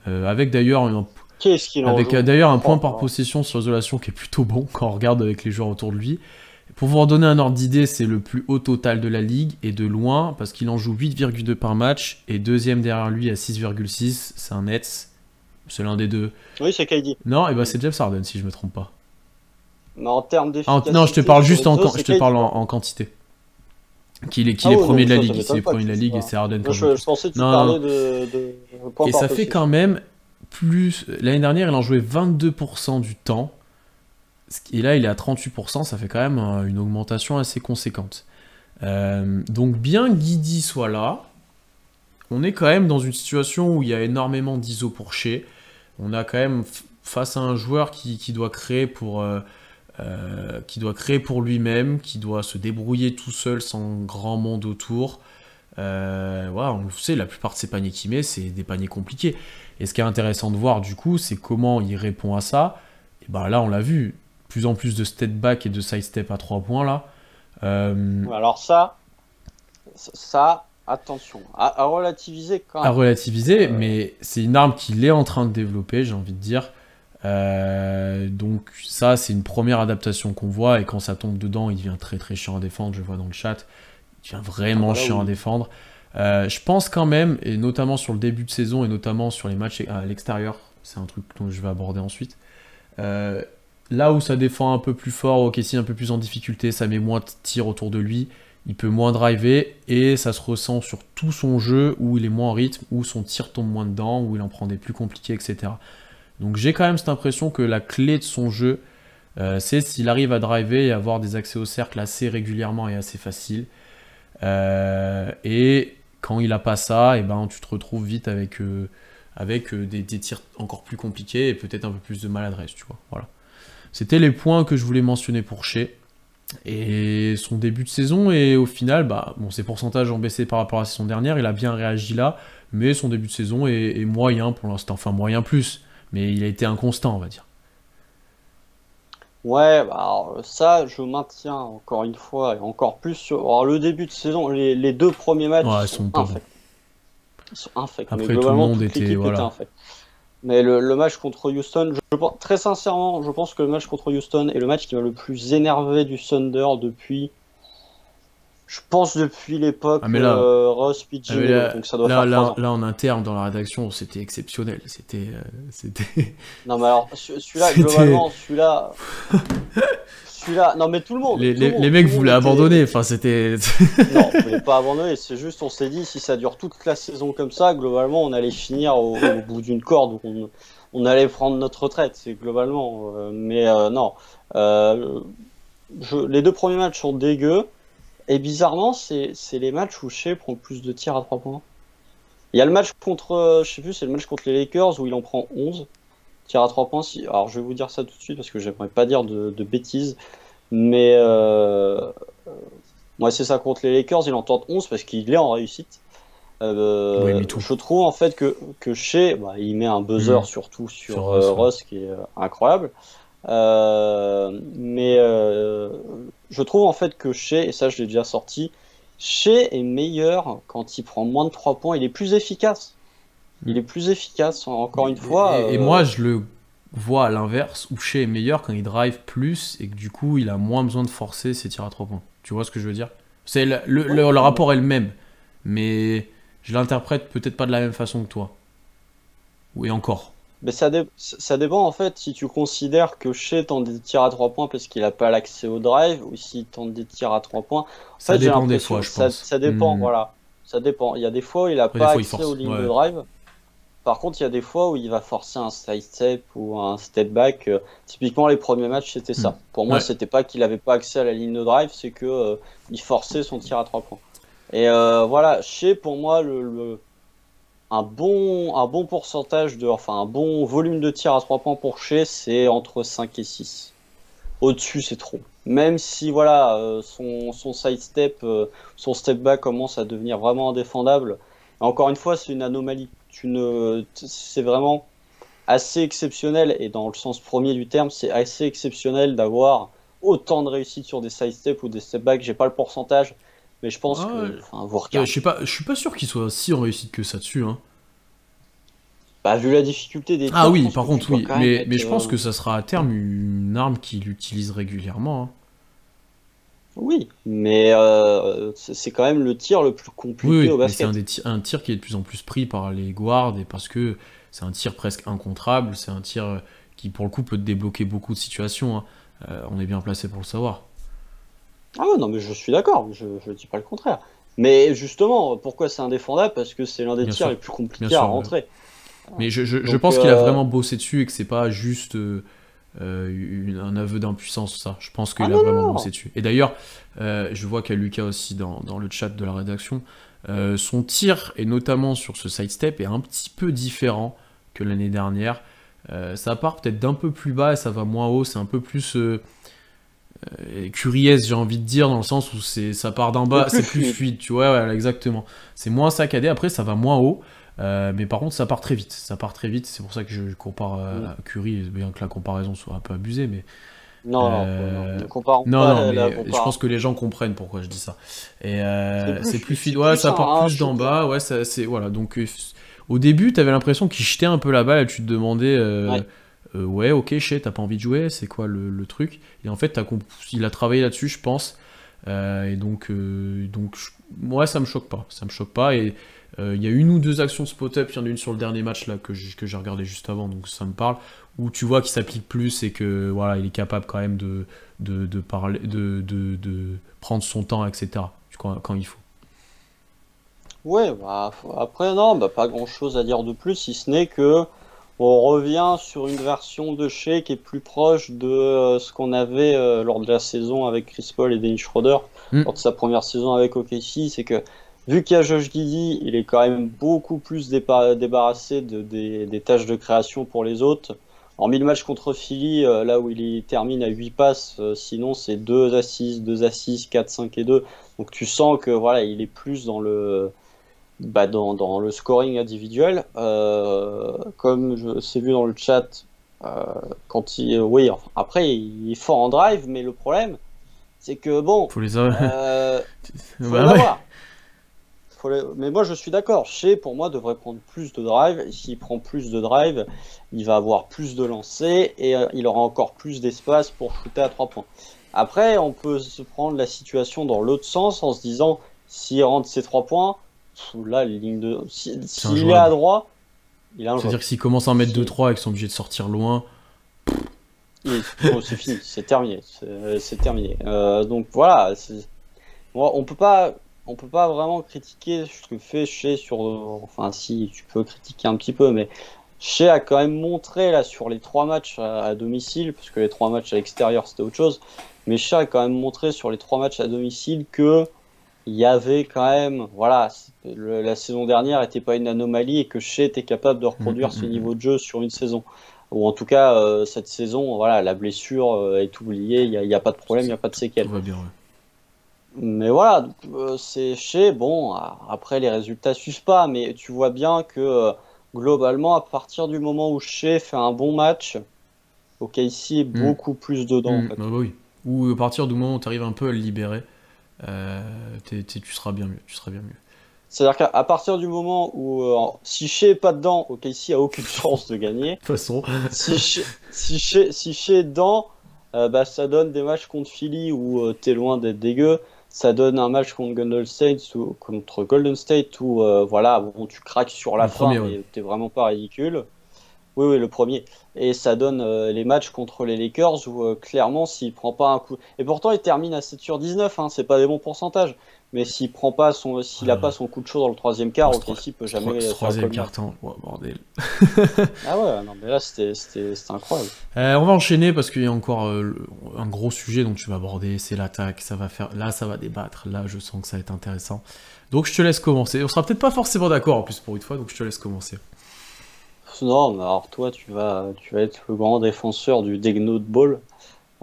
[SPEAKER 1] Avec d'ailleurs
[SPEAKER 2] Qu'est-ce qu'il en joue?
[SPEAKER 1] un point
[SPEAKER 2] Oh,
[SPEAKER 1] par
[SPEAKER 2] oh.
[SPEAKER 1] possession sur isolation qui est plutôt bon quand on regarde avec les joueurs autour de lui. Pour vous redonner un ordre d'idée, c'est le plus haut total de la ligue, et de loin, parce qu'il en joue 8,2 par match, et deuxième derrière lui à 6,6, c'est un Nets. C'est l'un des deux.
[SPEAKER 2] Oui, c'est KD.
[SPEAKER 1] Non, et c'est James Harden si je me trompe pas.
[SPEAKER 2] Mais en termes d'efficacité.
[SPEAKER 1] Non, je te parle
[SPEAKER 2] sur
[SPEAKER 1] juste
[SPEAKER 2] les deux,
[SPEAKER 1] je
[SPEAKER 2] c'est
[SPEAKER 1] te
[SPEAKER 2] KD,
[SPEAKER 1] parle
[SPEAKER 2] quoi.
[SPEAKER 1] en quantité. Qu'il est
[SPEAKER 2] Ah ouais,
[SPEAKER 1] premier
[SPEAKER 2] non,
[SPEAKER 1] de la
[SPEAKER 2] ça
[SPEAKER 1] ligue,
[SPEAKER 2] m'étonne
[SPEAKER 1] s'il est
[SPEAKER 2] pas
[SPEAKER 1] premier de la
[SPEAKER 2] que tu
[SPEAKER 1] ligue, et
[SPEAKER 2] sois-
[SPEAKER 1] c'est Harden
[SPEAKER 2] Moi,
[SPEAKER 1] comme
[SPEAKER 2] je pensais que tu
[SPEAKER 1] Non,
[SPEAKER 2] parlais
[SPEAKER 1] non.
[SPEAKER 2] de points
[SPEAKER 1] Et
[SPEAKER 2] par
[SPEAKER 1] ça fait
[SPEAKER 2] possession.
[SPEAKER 1] quand même plus. L'année dernière, il en jouait 22% du temps. Et là, il est à 38%. Ça fait quand même une augmentation assez conséquente. Donc, bien que Giddey soit là, on est quand même dans une situation où il y a énormément d'ISO pour Shai. On a quand même face à un joueur qui doit créer pour lui-même, qui doit se débrouiller tout seul sans grand monde autour. Voilà, on le sait, la plupart de ces paniers qu'il met, c'est des paniers compliqués. Et ce qui est intéressant de voir, du coup, c'est comment il répond à ça. Et là, on l'a vu, plus en plus de step back et de side step à 3 points, là.
[SPEAKER 2] Alors ça, attention, à relativiser quand
[SPEAKER 1] À
[SPEAKER 2] même.
[SPEAKER 1] relativiser, mais c'est une arme qu'il est en train de développer, j'ai envie de dire. Donc ça, c'est une première adaptation qu'on voit, et quand ça tombe dedans, il devient très très chiant à défendre, je vois dans le chat. devient vraiment chiant à défendre. Je pense quand même, et notamment sur le début de saison, et notamment sur les matchs à l'extérieur, c'est un truc dont je vais aborder ensuite, là où ça défend un peu plus fort, OKC un peu plus en difficulté, ça met moins de tirs autour de lui, il peut moins driver, et ça se ressent sur tout son jeu, où il est moins en rythme, où son tir tombe moins dedans, où il en prend des plus compliqués, etc. Donc j'ai quand même cette impression que la clé de son jeu, c'est s'il arrive à driver et avoir des accès au cercle assez régulièrement et assez facile. Et quand il n'a pas ça, et ben, tu te retrouves vite avec des tirs encore plus compliqués et peut-être un peu plus de maladresse, tu vois. Voilà. C'était les points que je voulais mentionner pour Shai. Et son début de saison, et au final, bah, bon, ses pourcentages ont baissé par rapport à la saison dernière, il a bien réagi là, mais son début de saison est moyen pour l'instant, enfin moyen plus, mais il a été inconstant, on va dire.
[SPEAKER 2] Ouais, bah, alors, ça, je maintiens encore une fois, et encore plus sur. Alors, le début de saison, les deux premiers matchs,
[SPEAKER 1] Ouais,
[SPEAKER 2] ils
[SPEAKER 1] ils
[SPEAKER 2] sont
[SPEAKER 1] sont pas bons.
[SPEAKER 2] infects. Ils sont infects, mais
[SPEAKER 1] Après, tout le
[SPEAKER 2] globalement,
[SPEAKER 1] monde
[SPEAKER 2] toute
[SPEAKER 1] était,
[SPEAKER 2] l'équipe était
[SPEAKER 1] voilà.
[SPEAKER 2] infecte. Mais le match contre Houston, très sincèrement, je pense que le match contre Houston est le match qui m'a le plus énervé du Thunder depuis l'époque
[SPEAKER 1] Ah, mais là,
[SPEAKER 2] Russ puis
[SPEAKER 1] ah, mais
[SPEAKER 2] Jimmy Love, donc ça doit faire 3 ans.
[SPEAKER 1] là, en interne, dans la rédaction, c'était exceptionnel. C'était,
[SPEAKER 2] Non, mais alors, celui-là,
[SPEAKER 1] c'était,
[SPEAKER 2] globalement, celui-là, non, mais tout le monde,
[SPEAKER 1] les mecs
[SPEAKER 2] tout le monde
[SPEAKER 1] voulaient abandonner. Enfin, c'était.
[SPEAKER 2] Non, on voulait pas abandonner, c'est juste, on s'est dit, si ça dure toute la saison comme ça, globalement, on allait finir au bout d'une corde, on allait prendre notre retraite, c'est globalement. Non. Euh, les deux premiers matchs sont dégueux, et bizarrement, c'est les matchs où Shea prend le plus de tirs à 3 points. Il y a le match contre, je sais plus, c'est le match contre les Lakers où il en prend 11 tirs à 3 points. Alors, je vais vous dire ça tout de suite parce que j'aimerais pas dire de bêtises, mais. Ouais, c'est ça, contre les Lakers, il en tente 11 parce qu'il est en réussite.
[SPEAKER 1] Oui, mais tout.
[SPEAKER 2] Je trouve en fait que Shea, bah, il met un buzzer surtout sur
[SPEAKER 1] Sur Russ, ouais.
[SPEAKER 2] Russ qui est incroyable. Mais je trouve en fait que Shea, et ça je l'ai déjà sorti, Shea est meilleur quand il prend moins de 3 points, il est plus efficace. Il est plus efficace, encore une fois.
[SPEAKER 1] Et moi, je le vois à l'inverse, où Shea est meilleur quand il drive plus et que du coup, il a moins besoin de forcer ses tirs à 3 points. Tu vois ce que je veux dire? C'est le rapport est le même, mais je l'interprète peut-être pas de la même façon que toi. Oui, encore.
[SPEAKER 2] Mais ça dépend en fait si tu considères que Shea tente des tirs à 3 points parce qu'il n'a pas l'accès au drive ou s'il tente des tirs à 3 poins. En
[SPEAKER 1] Ça
[SPEAKER 2] fait, j'ai
[SPEAKER 1] dépend des
[SPEAKER 2] l'impression
[SPEAKER 1] fois,
[SPEAKER 2] que
[SPEAKER 1] je pense.
[SPEAKER 2] ça dépend, voilà. Ça dépend. Il y a des fois où il n'a
[SPEAKER 1] Après, des
[SPEAKER 2] pas
[SPEAKER 1] fois, il
[SPEAKER 2] accès aux
[SPEAKER 1] force.
[SPEAKER 2] lignes de
[SPEAKER 1] Ouais.
[SPEAKER 2] drive. Par contre, il y a des fois où il va forcer un side step ou un step back. Typiquement, les premiers matchs, c'était ça. Pour moi,
[SPEAKER 1] Ouais.
[SPEAKER 2] c'était pas qu'il avait pas accès à la ligne de drive, c'est que il forçait son tir à 3 points. Et voilà, Shea, pour moi, un bon pourcentage enfin un bon volume de tir à 3 points pour Shea, c'est entre 5 et 6. Au-dessus, c'est trop. Même si voilà, son side step, son step back commence à devenir vraiment indéfendable. Encore une fois, c'est une anomalie. C'est vraiment assez exceptionnel, et dans le sens premier du terme, c'est assez exceptionnel d'avoir autant de réussite sur des side steps ou des step back. J'ai pas le pourcentage, mais je pense que, enfin, vous regardez.
[SPEAKER 1] Je suis pas sûr qu'il soit si en réussite que ça dessus, hein.
[SPEAKER 2] Bah, vu la difficulté des tirs,
[SPEAKER 1] Ah
[SPEAKER 2] je
[SPEAKER 1] oui,
[SPEAKER 2] pense
[SPEAKER 1] par
[SPEAKER 2] que tu
[SPEAKER 1] contre,
[SPEAKER 2] dois
[SPEAKER 1] oui.
[SPEAKER 2] quand même
[SPEAKER 1] Mais
[SPEAKER 2] être,
[SPEAKER 1] je pense que ça sera à terme une arme qu'il utilise régulièrement, hein.
[SPEAKER 2] oui, mais c'est quand même le tir le plus
[SPEAKER 1] Oui,
[SPEAKER 2] compliqué
[SPEAKER 1] oui,
[SPEAKER 2] au
[SPEAKER 1] mais c'est
[SPEAKER 2] basket.
[SPEAKER 1] un tir qui est de plus en plus pris par les guards et parce que c'est un tir presque incontrable, c'est un tir qui pour le coup peut te débloquer beaucoup de situations, hein. On est bien placé pour le savoir.
[SPEAKER 2] Ah ouais, non, mais je suis d'accord, je dis pas le contraire. Mais justement, pourquoi c'est indéfendable? Parce que c'est l'un des
[SPEAKER 1] Bien
[SPEAKER 2] tirs
[SPEAKER 1] sûr,
[SPEAKER 2] les plus
[SPEAKER 1] bien
[SPEAKER 2] compliqués à
[SPEAKER 1] sûr. Ouais.
[SPEAKER 2] rentrer.
[SPEAKER 1] Mais je
[SPEAKER 2] Donc,
[SPEAKER 1] pense qu'il a vraiment bossé dessus et que c'est pas juste un aveu d'impuissance, ça. Je pense
[SPEAKER 2] ah
[SPEAKER 1] qu'il a
[SPEAKER 2] non,
[SPEAKER 1] vraiment
[SPEAKER 2] non,
[SPEAKER 1] bossé
[SPEAKER 2] non.
[SPEAKER 1] dessus. Et d'ailleurs, je vois qu'il y a Lucas aussi dans le chat de la rédaction. Son tir, et notamment sur ce sidestep, est un petit peu différent que l'année dernière. Ça part peut-être d'un peu plus bas et ça va moins haut. C'est un peu plus curieux, j'ai envie de dire, dans le sens où ça part d'en
[SPEAKER 2] C'est
[SPEAKER 1] bas,
[SPEAKER 2] plus
[SPEAKER 1] c'est plus
[SPEAKER 2] fluide.
[SPEAKER 1] fluide, tu vois, ouais, exactement. C'est moins saccadé, après ça va moins haut. Mais par contre, ça part très vite. Ça part très vite. C'est pour ça que je compare à Curry, bien que la comparaison soit un peu abusée. Mais
[SPEAKER 2] Non, non, non, ne comparons
[SPEAKER 1] non,
[SPEAKER 2] pas
[SPEAKER 1] non,
[SPEAKER 2] la
[SPEAKER 1] mais je pense
[SPEAKER 2] comparaison.
[SPEAKER 1] que les gens comprennent pourquoi je dis ça. Et
[SPEAKER 2] C'est plus
[SPEAKER 1] c'est plus
[SPEAKER 2] fluide,
[SPEAKER 1] fluide.
[SPEAKER 2] c'est
[SPEAKER 1] Ouais,
[SPEAKER 2] plus
[SPEAKER 1] ça part
[SPEAKER 2] un
[SPEAKER 1] plus d'en
[SPEAKER 2] shooter.
[SPEAKER 1] bas. Ouais, c'est voilà. Donc au début, t'avais l'impression qu'il jetait un peu la balle. Et tu te demandais.
[SPEAKER 2] Ouais.
[SPEAKER 1] Ouais, ok, Shea, t'as pas envie de jouer, c'est quoi le truc? Et en fait, il a travaillé là-dessus, je pense. Et donc moi, ça me choque pas. Ça me choque pas. Et il y a une ou deux actions de spot-up. Il y en a une sur le dernier match là, que j'ai regardé juste avant, donc ça me parle. Où tu vois qu'il s'applique plus et que voilà, il est capable quand même de parler, de prendre son temps, etc. Quand il faut.
[SPEAKER 2] Ouais, bah, après, non, bah, pas grand-chose à dire de plus, si ce n'est que on revient sur une version de Shea qui est plus proche de ce qu'on avait lors de la saison avec Chris Paul et Dennis Schroeder,
[SPEAKER 1] Mm.
[SPEAKER 2] lors de sa première saison avec OKC. C'est que, vu qu'il y a Josh Giddey, il est quand même beaucoup plus débarrassé des tâches de création pour les autres. Hormis le match contre Philly, là où termine à 8 passes, sinon c'est 2 assists, 2 assists, 4, 5 et 2. Donc tu sens que voilà, il est plus dans le scoring individuel. Comme c'est vu dans le chat, oui, enfin, après il est fort en drive, mais le problème, c'est que bon,
[SPEAKER 1] Faut les avoir.
[SPEAKER 2] faut
[SPEAKER 1] Bah
[SPEAKER 2] les
[SPEAKER 1] ouais.
[SPEAKER 2] avoir. Mais moi je suis d'accord, Shea pour moi devrait prendre plus de drive. S'il prend plus de drive, il va avoir plus de lancers et il aura encore plus d'espace pour shooter à 3 points. Après, on peut se prendre la situation dans l'autre sens en se disant, s'il rentre ses 3 points, là, s'il est
[SPEAKER 1] injouable.
[SPEAKER 2] à droit, il a un
[SPEAKER 1] C'est-à-dire que s'ils commencent à en mettre
[SPEAKER 2] Si.
[SPEAKER 1] 2-3 et qu'ils sont obligés de sortir loin,
[SPEAKER 2] c'est fini, c'est terminé. C'est terminé. Donc voilà, on peut pas vraiment critiquer ce que fait Shea enfin, si, tu peux critiquer un petit peu, mais Shea a quand même montré là sur les 3 matchs à domicile, parce que les 3 matchs à l'extérieur c'était autre chose, mais Shea a quand même montré sur les 3 matchs à domicile que il y avait quand même, voilà, la saison dernière n'était pas une anomalie et que Shea était capable de reproduire ce niveau de jeu sur une saison. Ou en tout cas, cette saison, voilà, la blessure est oubliée, il n'y a pas de problème, il n'y a pas de séquelles.
[SPEAKER 1] tout va bien. Ouais.
[SPEAKER 2] Mais voilà, donc, c'est Shea, bon, après les résultats suivent pas, mais tu vois bien que globalement, à partir du moment où Shea fait un bon match, OKC est beaucoup plus dedans. En fait.
[SPEAKER 1] Bah oui. Ou à partir du moment où tu arrives un peu à le libérer, tu seras bien mieux. Tu seras bien mieux.
[SPEAKER 2] C'est-à-dire qu'à partir du moment où si Shea est pas dedans, OKC a aucune chance de gagner.
[SPEAKER 1] De toute façon.
[SPEAKER 2] si Shea est dedans, bah, ça donne des matchs contre Philly où t'es loin d'être dégueu. Ça donne un match contre Golden State où voilà, bon, tu craques sur la fin, mais t'es vraiment pas ridicule. Oui, le premier. Et ça donne les matchs contre les Lakers où clairement, s'il prend pas un coup. Et pourtant, il termine à 7 sur 19, hein, c'est pas des bons pourcentages. Mais s'il a pas son coup de chaud dans le troisième quart, OKC peut jamais.
[SPEAKER 1] Troisième quart-temps, oh, bordel.
[SPEAKER 2] Ah ouais, non, mais là, c'était incroyable.
[SPEAKER 1] On va enchaîner parce qu'il y a encore un gros sujet dont tu vas aborder, c'est l'attaque. Là, ça va débattre. Là, je sens que ça va être intéressant. Donc, je te laisse commencer. On sera peut-être pas forcément d'accord en plus pour une fois, donc je te laisse commencer.
[SPEAKER 2] Non, mais alors toi, tu vas être le grand défenseur du Degno de Ball.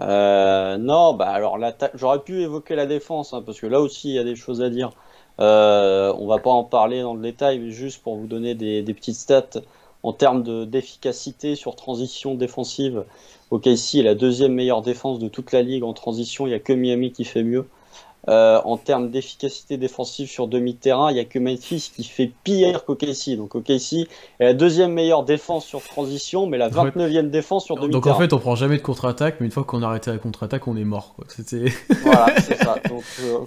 [SPEAKER 2] Non, bah alors j'aurais pu évoquer la défense, hein, parce que là aussi il y a des choses à dire. On va pas en parler dans le détail, mais juste pour vous donner des petites stats en termes d'efficacité sur transition défensive. OKC est la deuxième meilleure défense de toute la ligue en transition, il n'y a que Miami qui fait mieux. En termes d'efficacité défensive sur demi-terrain, il n'y a que Memphis qui fait pire qu'OKC. Donc OKC est la deuxième meilleure défense sur transition, mais la 29e défense sur demi-terrain.
[SPEAKER 1] Donc en fait, on prend jamais de contre-attaque, mais une fois qu'on a arrêté la contre-attaque, on est mort. Quoi.
[SPEAKER 2] Voilà, c'est ça. Donc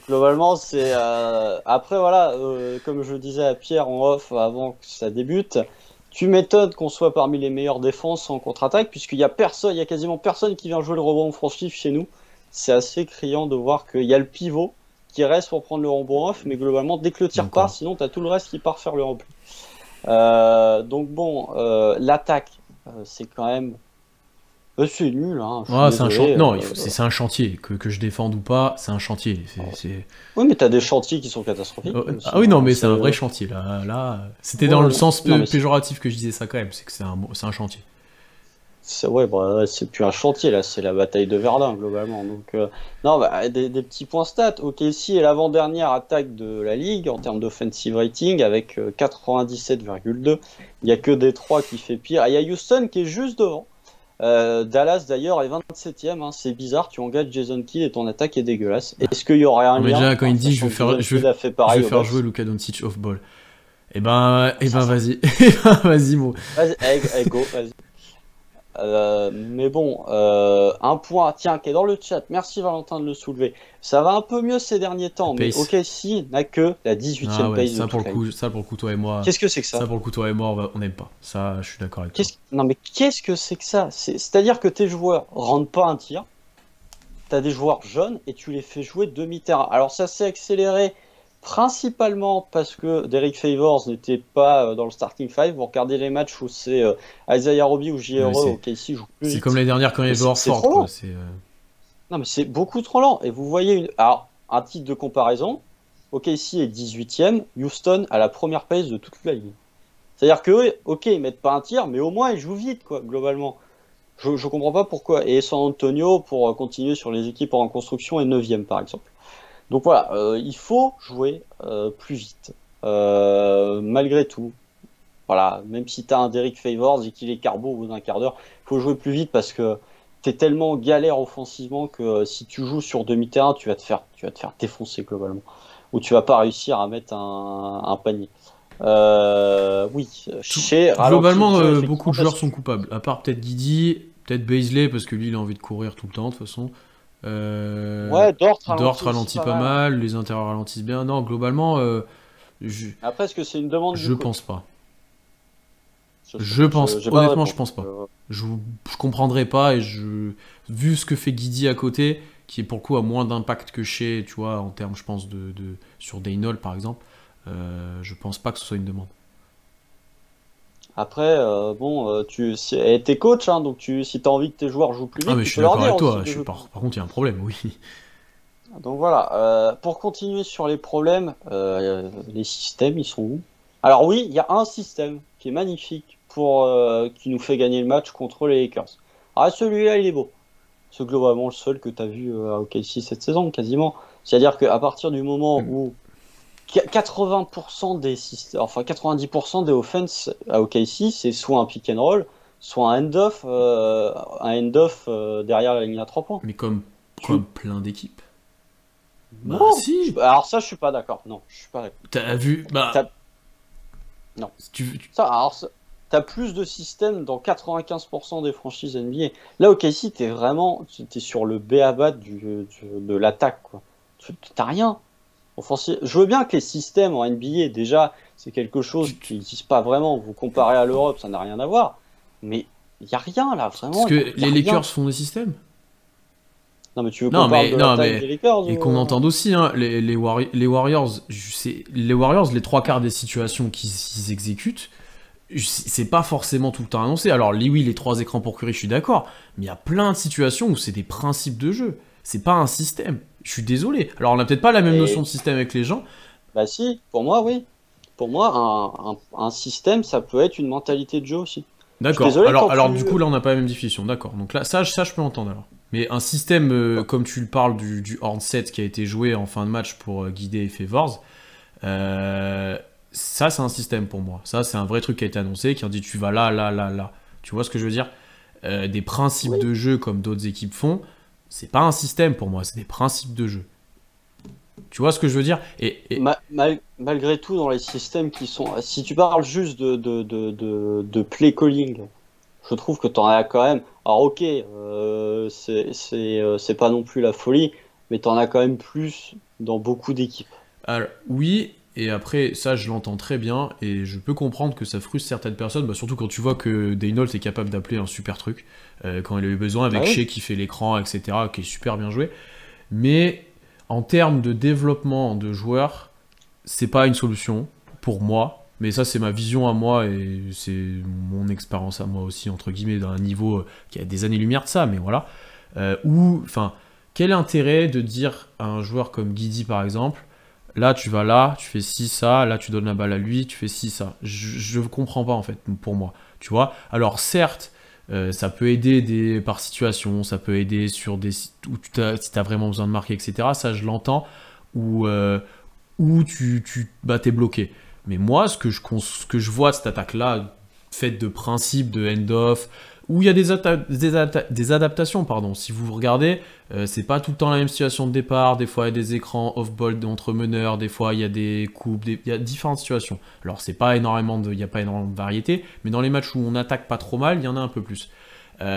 [SPEAKER 2] globalement, c'est... Après, voilà, comme je disais à Pierre en off avant que ça débute, tu m'étonnes qu'on soit parmi les meilleures défenses en contre-attaque, puisqu'il y a quasiment personne qui vient jouer le rebond offensif chez nous. C'est assez criant de voir qu'il y a le pivot qui reste pour prendre le rebond off, mais globalement, dès que le tir part, sinon tu as tout le reste qui part faire le repli. Donc bon, l'attaque, c'est quand même... c'est nul. Hein,
[SPEAKER 1] c'est un chantier. Que je défende ou pas, c'est un chantier.
[SPEAKER 2] Oui, mais tu as des chantiers qui sont catastrophiques.
[SPEAKER 1] Ah oui, non, mais c'est un vrai chantier. Là, c'était dans le sens péjoratif que je disais ça quand même, c'est que c'est un chantier.
[SPEAKER 2] C'est plus un chantier là, c'est la bataille de Verdun globalement. Donc des petits points stats. OKC est l'avant-dernière attaque de la ligue en termes d'offensive rating avec 97,2. Il n'y a que Détroit qui fait pire. Il y a Houston qui est juste devant. Dallas d'ailleurs est 27ème. Hein. C'est bizarre, tu engages Jason Kidd et ton attaque est dégueulasse. Est-ce qu'il y aurait un lien?
[SPEAKER 1] Déjà quand il dit je vais faire jouer Luka Doncic off ball. Eh ben vas-y. Vas-y,
[SPEAKER 2] Vas-y, go, vas-y. Mais bon, un point, tiens, qui est dans le chat, merci Valentin de le soulever. Ça va un peu mieux ces derniers temps, mais
[SPEAKER 1] Pace.
[SPEAKER 2] OKC n'a que la 18e
[SPEAKER 1] Ah ouais,
[SPEAKER 2] pace de toute la ligue.
[SPEAKER 1] ça pour le coup, toi et moi,
[SPEAKER 2] Qu'est-ce que c'est que ça?
[SPEAKER 1] ça pour le coup, toi et moi, on n'aime pas. Ça, je suis d'accord avec toi.
[SPEAKER 2] Non, mais qu'est-ce que c'est que ça? C'est-à-dire que tes joueurs rendent pas un tir, t'as des joueurs jeunes et tu les fais jouer demi-terrain. Alors ça s'est accéléré principalement parce que Derek Favors n'était pas dans le starting five. Vous regardez les matchs où c'est Isaiah Roby ou JRE,
[SPEAKER 1] Ouais,
[SPEAKER 2] OKC joue plus
[SPEAKER 1] c'est
[SPEAKER 2] vite.
[SPEAKER 1] comme l'année dernière quand il y
[SPEAKER 2] Mais
[SPEAKER 1] avait joueurs
[SPEAKER 2] c'est
[SPEAKER 1] forts,
[SPEAKER 2] trop
[SPEAKER 1] quoi.
[SPEAKER 2] lent.
[SPEAKER 1] C'est,
[SPEAKER 2] Non, mais c'est beaucoup trop lent. Et vous voyez Alors, un titre de comparaison, OKC est 18e, Houston a la première pace de toute la ligue. C'est-à-dire que, ok, ils mettent pas un tir, mais au moins ils jouent vite, quoi, globalement. Je comprends pas pourquoi. Et San Antonio, pour continuer sur les équipes en construction, est 9e, par exemple. Donc voilà, il faut jouer plus vite. Malgré tout. Voilà, même si tu as un Derek Favors et qu'il est carbo au bout d'un quart d'heure, il faut jouer plus vite parce que tu es tellement galère offensivement que si tu joues sur demi-terrain, tu vas te faire défoncer globalement. Ou tu vas pas réussir à mettre un panier. Oui, chez
[SPEAKER 1] globalement,
[SPEAKER 2] ralenti le jeu,
[SPEAKER 1] beaucoup de
[SPEAKER 2] effectivement,
[SPEAKER 1] joueurs
[SPEAKER 2] parce
[SPEAKER 1] sont coupables. À part peut-être Guidi, peut-être Baisley, parce que lui, il a envie de courir tout le temps, de toute façon.
[SPEAKER 2] ouais, Dort
[SPEAKER 1] Dort
[SPEAKER 2] ralentit aussi
[SPEAKER 1] ralentit
[SPEAKER 2] pas
[SPEAKER 1] pas
[SPEAKER 2] mal.
[SPEAKER 1] mal, les intérieurs ralentissent bien. Non, globalement, je,
[SPEAKER 2] Après, est-ce que c'est une demande du
[SPEAKER 1] je
[SPEAKER 2] coach?
[SPEAKER 1] pense pas. Je pense,
[SPEAKER 2] J'ai pas de
[SPEAKER 1] honnêtement, je
[SPEAKER 2] réponse.
[SPEAKER 1] pense pas. Je comprendrais pas et vu ce que fait Guidi à côté, qui pour le coup a moins d'impact que chez, tu vois, en termes, je pense, sur Daynol par exemple, je pense pas que ce soit une demande.
[SPEAKER 2] Après, bon, t'es coach, hein, donc si tu as envie que tes joueurs jouent plus
[SPEAKER 1] Ah,
[SPEAKER 2] vite,
[SPEAKER 1] mais
[SPEAKER 2] tu
[SPEAKER 1] je
[SPEAKER 2] peux
[SPEAKER 1] suis
[SPEAKER 2] leur
[SPEAKER 1] d'accord
[SPEAKER 2] dire
[SPEAKER 1] avec
[SPEAKER 2] aussi
[SPEAKER 1] toi,
[SPEAKER 2] de jouer plus vite.
[SPEAKER 1] par contre, il y a un problème, oui.
[SPEAKER 2] Donc voilà, pour continuer sur les problèmes, les systèmes, ils sont où? Alors oui, il y a un système qui est magnifique qui nous fait gagner le match contre les Lakers. Ah, celui-là, il est beau. C'est globalement le seul que tu as vu à OKC cette saison, quasiment. C'est-à-dire qu'à partir du moment où 80% des systèmes, enfin 90% des offenses à OKC, c'est soit un pick and roll, soit un end-off derrière la ligne à 3 points.
[SPEAKER 1] Mais comme
[SPEAKER 2] Tu...
[SPEAKER 1] plein d'équipes. Bah
[SPEAKER 2] Non,
[SPEAKER 1] si,
[SPEAKER 2] alors ça, je suis pas d'accord. Non, je suis pas d'accord.
[SPEAKER 1] t'as vu,
[SPEAKER 2] T'as- Non. T'as plus de systèmes dans 95% des franchises NBA. Là, OKC, t'es sur le b.a-ba de l'attaque, quoi. T'as rien. Je veux bien que les systèmes en NBA, déjà, c'est quelque chose qui n'existe pas vraiment. Vous comparez à l'Europe, ça n'a rien à voir. Mais il n'y a rien là,
[SPEAKER 1] parce
[SPEAKER 2] vraiment.
[SPEAKER 1] que
[SPEAKER 2] Y a
[SPEAKER 1] les
[SPEAKER 2] rien.
[SPEAKER 1] Lakers font des systèmes.
[SPEAKER 2] Non, mais tu veux qu'on parle de l'attaque des Lakers
[SPEAKER 1] Et qu'on entende aussi, hein, les Warriors, les Warriors, les trois quarts des situations qu'ils exécutent, c'est pas forcément tout le temps annoncé. Alors, oui, les 3 écrans pour Curry, je suis d'accord, mais il y a plein de situations où c'est des principes de jeu. C'est pas un système. Je suis désolé. Alors, on n'a peut-être pas la même notion de système avec les gens.
[SPEAKER 2] Bah si, pour moi, oui. Pour moi, un système, ça peut être une mentalité de jeu aussi.
[SPEAKER 1] D'accord. Alors du coup, là, on n'a pas la même définition. D'accord. Donc là, ça, je peux entendre alors. Mais un système, comme tu le parles du horn set qui a été joué en fin de match pour guider et Favors, ça, c'est un système pour moi. Ça, c'est un vrai truc qui a été annoncé, qui a dit tu vas là, là, là, là. Tu vois ce que je veux dire? Des principes de jeu comme d'autres équipes font, c'est pas un système pour moi, c'est des principes de jeu. Tu vois ce que je veux dire?
[SPEAKER 2] Malgré tout, dans les systèmes qui sont... Si tu parles juste de play calling, je trouve que tu en as quand même... Alors ok, c'est pas non plus la folie, mais tu en as quand même plus dans beaucoup d'équipes.
[SPEAKER 1] Alors oui, et après, ça je l'entends très bien, et je peux comprendre que ça frustre certaines personnes, bah, surtout quand tu vois que Daynold est capable d'appeler un super truc, quand il a eu besoin, avec Shea qui fait l'écran, etc., qui est super bien joué. Mais en termes de développement de joueurs, c'est pas une solution pour moi, mais ça c'est ma vision à moi et c'est mon expérience à moi aussi, entre guillemets, d'un niveau qui a des années-lumière de ça, mais voilà. Enfin, quel intérêt de dire à un joueur comme Guidi par exemple, là tu vas là, tu fais ci, ça, là tu donnes la balle à lui, tu fais ci, ça. Je comprends pas en fait, pour moi, tu vois. Alors certes, ça peut aider par situation, ça peut aider sur des sites où si tu as vraiment besoin de marquer, etc. Ça, je l'entends. Ou t'es bloqué. Mais moi, ce que je vois de cette attaque-là, faite de principes, de end-off, où il y a des adaptations, pardon. Si vous regardez, c'est pas tout le temps la même situation de départ. Des fois, il y a des écrans off-ball entre meneurs. Des fois, il y a des coupes. Il y a différentes situations. Alors, il n'y a pas énormément de variété. Mais dans les matchs où on attaque pas trop mal, il y en a un peu plus.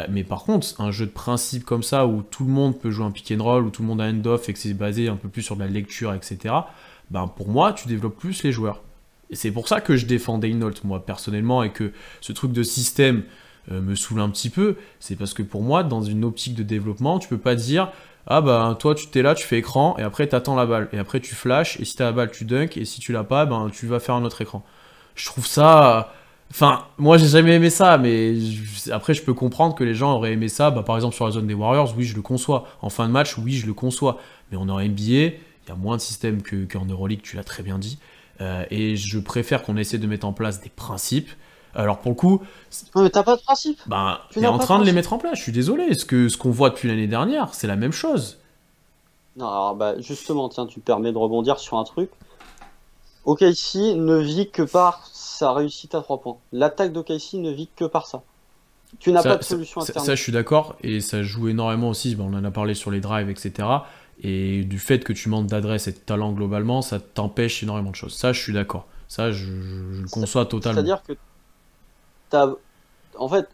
[SPEAKER 1] Mais par contre, un jeu de principe comme ça, où tout le monde peut jouer un pick and roll, où tout le monde a un end-off et que c'est basé un peu plus sur de la lecture, etc., ben pour moi, tu développes plus les joueurs. Et c'est pour ça que je défends Daynault, moi, personnellement, et que ce truc de système me saoule un petit peu. C'est parce que pour moi, dans une optique de développement, tu peux pas dire ah bah toi tu t'es là, tu fais écran, et après t'attends la balle, et après tu flashes, et si t'as la balle tu dunk, et si tu l'as pas, ben tu vas faire un autre écran. Je trouve ça... Enfin, moi j'ai jamais aimé ça, mais après je peux comprendre que les gens auraient aimé ça. Bah, par exemple sur la zone des Warriors, oui je le conçois. En fin de match, oui je le conçois. Mais on est en NBA, il y a moins de systèmes qu'en Euroleague, tu l'as très bien dit. Et je préfère qu'on essaie de mettre en place des principes. Alors pour le coup,
[SPEAKER 2] Non, mais t'as pas de principe.
[SPEAKER 1] ben,
[SPEAKER 2] Tu
[SPEAKER 1] t'es
[SPEAKER 2] n'as
[SPEAKER 1] en
[SPEAKER 2] pas de
[SPEAKER 1] train de les
[SPEAKER 2] principe.
[SPEAKER 1] mettre en place, je suis désolé. Ce qu'on voit depuis l'année dernière, c'est la même chose.
[SPEAKER 2] Non, alors bah, justement, tiens, tu me permets de rebondir sur un truc. OKC ne vit que par sa réussite à 3 points. L'attaque d'OKC ne vit que par ça. Tu n'as pas de solution
[SPEAKER 1] Ça, je suis d'accord, et ça joue énormément aussi, ben, on en a parlé sur les drives, etc. Et du fait que tu manques d'adresse et de talent globalement, ça t'empêche énormément de choses. Ça, je suis d'accord. Ça, je le conçois totalement.
[SPEAKER 2] C'est-à-dire que t'as... En fait,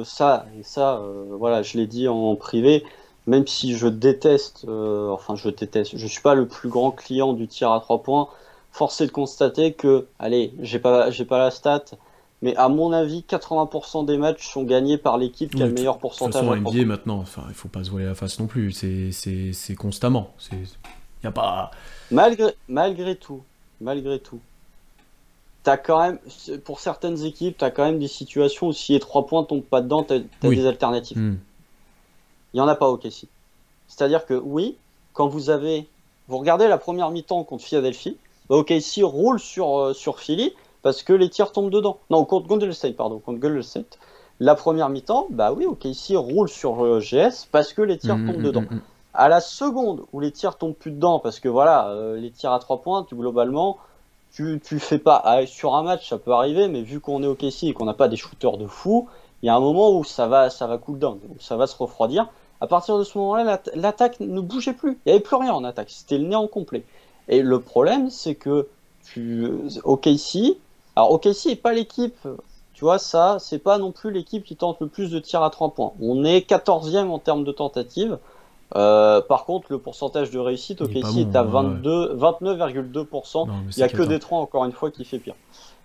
[SPEAKER 2] ça, et ça, voilà, je l'ai dit en privé, même si je déteste, enfin je déteste, je suis pas le plus grand client du tir à 3 points, force est de constater que, allez, j'ai pas la stat, mais à mon avis, 80% des matchs sont gagnés par l'équipe qui a
[SPEAKER 1] Oui,
[SPEAKER 2] le meilleur
[SPEAKER 1] de toute
[SPEAKER 2] pourcentage
[SPEAKER 1] façon,
[SPEAKER 2] à
[SPEAKER 1] en
[SPEAKER 2] 3
[SPEAKER 1] NBA
[SPEAKER 2] points.
[SPEAKER 1] maintenant, enfin, il faut pas se voiler la face non plus. C'est constamment. Y a pas.
[SPEAKER 2] Malgré tout, t'as quand même, pour certaines équipes, t'as quand même des situations où si les 3 points tombent pas dedans, t'as
[SPEAKER 1] Oui.
[SPEAKER 2] des alternatives.
[SPEAKER 1] Hmm.
[SPEAKER 2] Il y en a pas au OKC. C'est-à-dire que oui, quand vous regardez la première mi-temps contre Philadelphie, bah, OKC roule sur Philly parce que les tirs tombent dedans. Non, contre Golden State, pardon, contre Golden State. La première mi-temps, bah oui, OKC roule sur GS parce que les tirs tombent dedans. À la seconde où les tirs tombent plus dedans, parce que voilà, les tirs à 3 points, globalement, tu fais pas. Sur un match, ça peut arriver, mais vu qu'on est OKC et qu'on n'a pas des shooters de fou, il y a un moment où ça va cool down, où ça va se refroidir. À partir de ce moment-là, l'attaque ne bougeait plus. Il n'y avait plus rien en attaque. C'était le néant complet. Et le problème, c'est que OKC, alors OKC n'est pas l'équipe, tu vois, ça, c'est pas non plus l'équipe qui tente le plus de tirs à 3 points. On est 14e en termes de tentatives. Par contre, le pourcentage de réussite,
[SPEAKER 1] Il est pas
[SPEAKER 2] OKC
[SPEAKER 1] bon,
[SPEAKER 2] est à
[SPEAKER 1] ouais.
[SPEAKER 2] 29,2%.
[SPEAKER 1] Non, mais
[SPEAKER 2] Il
[SPEAKER 1] c'est
[SPEAKER 2] n'y a que
[SPEAKER 1] cata.
[SPEAKER 2] Détroit, encore une fois, qui fait pire.